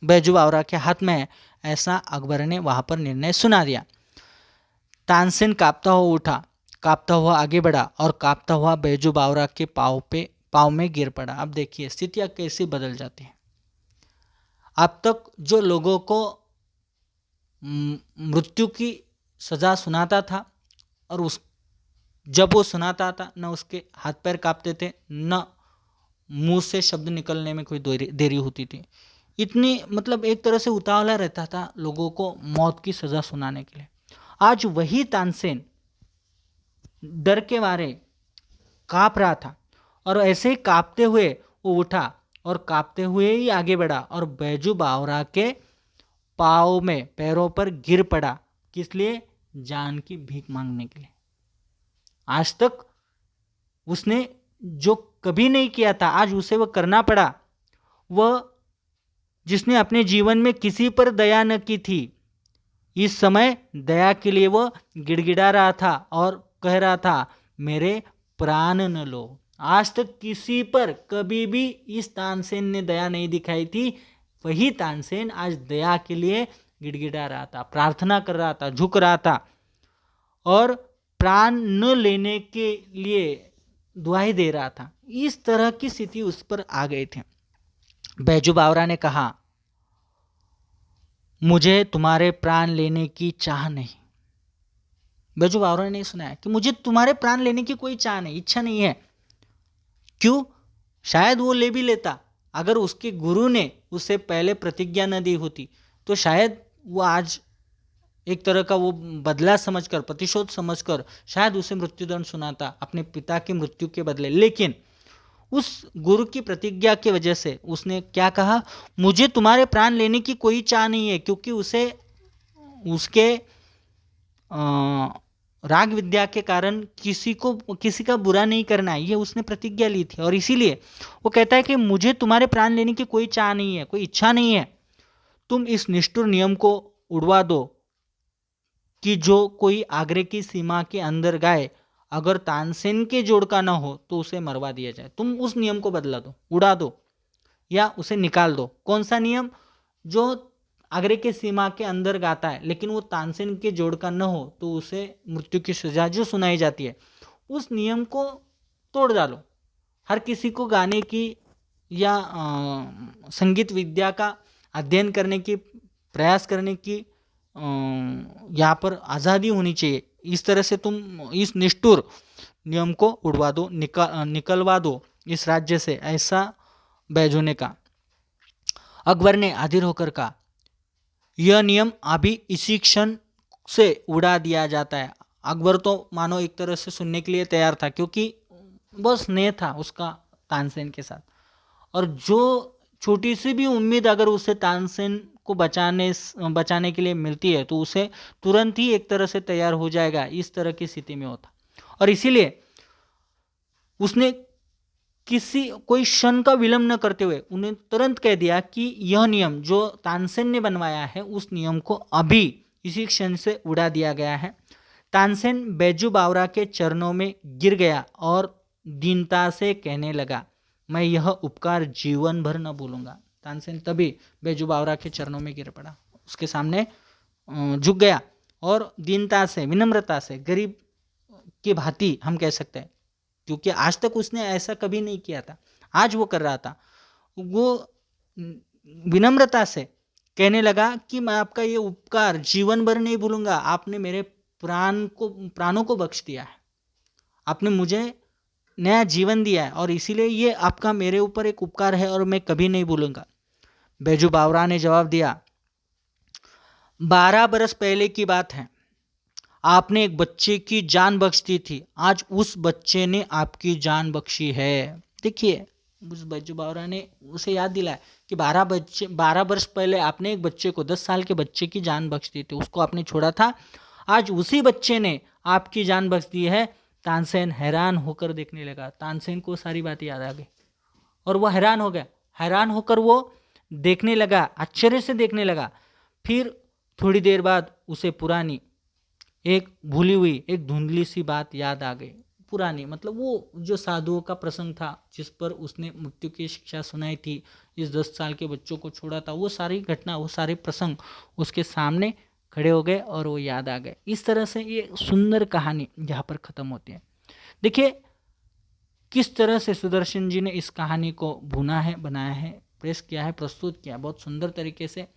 बैजू बावरा के हाथ में है, ऐसा अकबर ने वहाँ पर निर्णय सुना दिया। तानसेन कांपता हुआ उठा, कांपता हुआ आगे बढ़ा और कांपता हुआ बैजू बावरा के पाँव में गिर पड़ा। अब देखिए स्थितियाँ कैसी बदल जाती हैं। अब तक जो लोगों को मृत्यु की सज़ा सुनाता था, और जब वो सुनाता था न उसके हाथ पैर कांपते थे, न मुंह से शब्द निकलने में कोई देरी होती थी। इतनी मतलब एक तरह से उतावला रहता था लोगों को मौत की सज़ा सुनाने के लिए। आज वही तानसेन डर के मारे कांप रहा था, और ऐसे ही कांपते हुए वो उठा और कांपते हुए ही आगे बढ़ा और बैजू बावरा के पैरों पर गिर पड़ा। किस लिए? जान की भीख मांगने के लिए। आज तक उसने जो कभी नहीं किया था, आज उसे वह करना पड़ा। वह जिसने अपने जीवन में किसी पर दया न की थी, इस समय दया के लिए वह गिड़गिड़ा रहा था और कह रहा था, मेरे प्राण न लो। आज तक किसी पर कभी भी इस तानसेन ने दया नहीं दिखाई थी। वही तानसेन आज दया के लिए गिड़गिड़ा रहा था, प्रार्थना कर रहा था, झुक रहा था और प्राण न लेने के लिए दुआई दे रहा था। इस तरह की स्थिति उस पर आ गई थी। बैजू बावरा ने कहा, मुझे तुम्हारे प्राण लेने की चाह नहीं। बैजू बावरा ने सुनाया कि मुझे तुम्हारे प्राण लेने की कोई चाह नहीं, इच्छा नहीं है। क्यों? शायद वो ले भी लेता, अगर उसके गुरु ने उसे पहले प्रतिज्ञा न दी होती तो शायद वो आज एक तरह का वो बदला समझकर, प्रतिशोध समझकर शायद उसे मृत्युदंड सुनाता अपने पिता की मृत्यु के बदले। लेकिन उस गुरु की प्रतिज्ञा की वजह से उसने क्या कहा, मुझे तुम्हारे प्राण लेने की कोई चाह नहीं है, क्योंकि उसे उसके राग विद्या के कारण किसी का बुरा नहीं करना है, ये उसने प्रतिज्ञा ली थी। और इसीलिए वो कहता है कि मुझे तुम्हारे प्राण लेने की कोई चाह नहीं है, कोई इच्छा नहीं है। तुम इस निष्ठुर नियम को उड़वा दो कि जो कोई आगरे की सीमा के अंदर गाए, अगर तानसेन के जोड़ का ना हो तो उसे मरवा दिया जाए। तुम उस नियम को बदला दो, उड़ा दो या उसे निकाल दो। कौन सा नियम? जो आगरे के सीमा के अंदर गाता है लेकिन वो तानसेन के जोड़ का न हो तो उसे मृत्यु की सजा जो सुनाई जाती है, उस नियम को तोड़ डालो। हर किसी को गाने की या संगीत विद्या का अध्ययन करने की, प्रयास करने की यहाँ पर आज़ादी होनी चाहिए। इस तरह से तुम इस निष्ठुर नियम को उड़वा दो, निकलवा दो इस राज्य से, ऐसा बैजू ने कहा। अकबर ने अधीर होकर कहा, यह नियम अभी इसी क्षण से उड़ा दिया जाता है। अकबर तो मानो एक तरह से सुनने के लिए तैयार था, क्योंकि बहुत स्नेह था उसका तानसेन के साथ, और जो छोटी सी भी उम्मीद अगर उसे तानसेन को बचाने के लिए मिलती है तो उसे तुरंत ही एक तरह से तैयार हो जाएगा। इस तरह की स्थिति में होता, और इसीलिए उसने कोई क्षण का विलंब न करते हुए उन्हें तुरंत कह दिया कि यह नियम जो तानसेन ने बनवाया है, उस नियम को अभी इसी क्षण से उड़ा दिया गया है। तानसेन बैजू बावरा के चरणों में गिर गया और दीनता से कहने लगा, मैं यह उपकार जीवन भर न भूलूंगा। तानसेन तभी बैजू बावरा के चरणों में गिर पड़ा, उसके सामने झुक गया और दीनता से, विनम्रता से, गरीब की भांति हम कह सकते हैं, क्योंकि आज तक उसने ऐसा कभी नहीं किया था, आज वो कर रहा था। वो विनम्रता से कहने लगा कि मैं आपका ये उपकार जीवन भर नहीं भूलूंगा, आपने मेरे प्राणों को बख्श दिया है, आपने मुझे नया जीवन दिया है और इसीलिए ये आपका मेरे ऊपर एक उपकार है और मैं कभी नहीं भूलूंगा। बैजू बावरा ने जवाब दिया, 12 बरस पहले की बात है, आपने एक बच्चे की जान बख्श दी थी, आज उस बच्चे ने आपकी जान बख्शी है। देखिए, उस बैजू बावरा ने उसे याद दिलाया कि 12 वर्ष पहले आपने एक बच्चे को, 10 साल के बच्चे की जान बख्श दी थी, उसको आपने छोड़ा था, आज उसी बच्चे ने आपकी जान बख्श दी है। तानसेन हैरान होकर देखने लगा। तानसेन को सारी बात याद आ गई और वो हैरान हो गया। हैरान होकर वो देखने लगा, आश्चर्य से देखने लगा। फिर थोड़ी देर बाद उसे पुरानी एक भूली हुई, एक धुंधली सी बात याद आ गई। पुरानी मतलब वो जो साधुओं का प्रसंग था जिस पर उसने मृत्यु की शिक्षा सुनाई थी, इस 10 साल के बच्चों को छोड़ा था, वो सारी घटना, वो सारे प्रसंग उसके सामने खड़े हो गए और वो याद आ गए। इस तरह से ये सुंदर कहानी यहाँ पर ख़त्म होती है। देखिए किस तरह से सुदर्शन जी ने इस कहानी को भुना है, बनाया है, प्रेस किया है, प्रस्तुत किया, बहुत सुंदर तरीके से।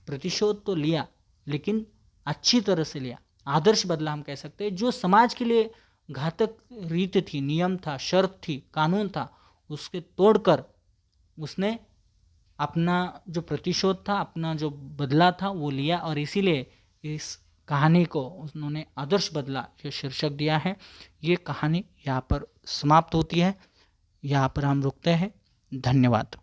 प्रतिशोध तो लिया लेकिन अच्छी तरह से लिया, आदर्श बदला हम कह सकते हैं। जो समाज के लिए घातक रीत थी, नियम था, शर्त थी, कानून था, उसके तोड़कर उसने अपना जो प्रतिशोध था, अपना जो बदला था वो लिया और इसीलिए इस कहानी को उन्होंने आदर्श बदला ये शीर्षक दिया है। ये कहानी यहाँ पर समाप्त होती है, यहाँ पर हम रुकते हैं। धन्यवाद।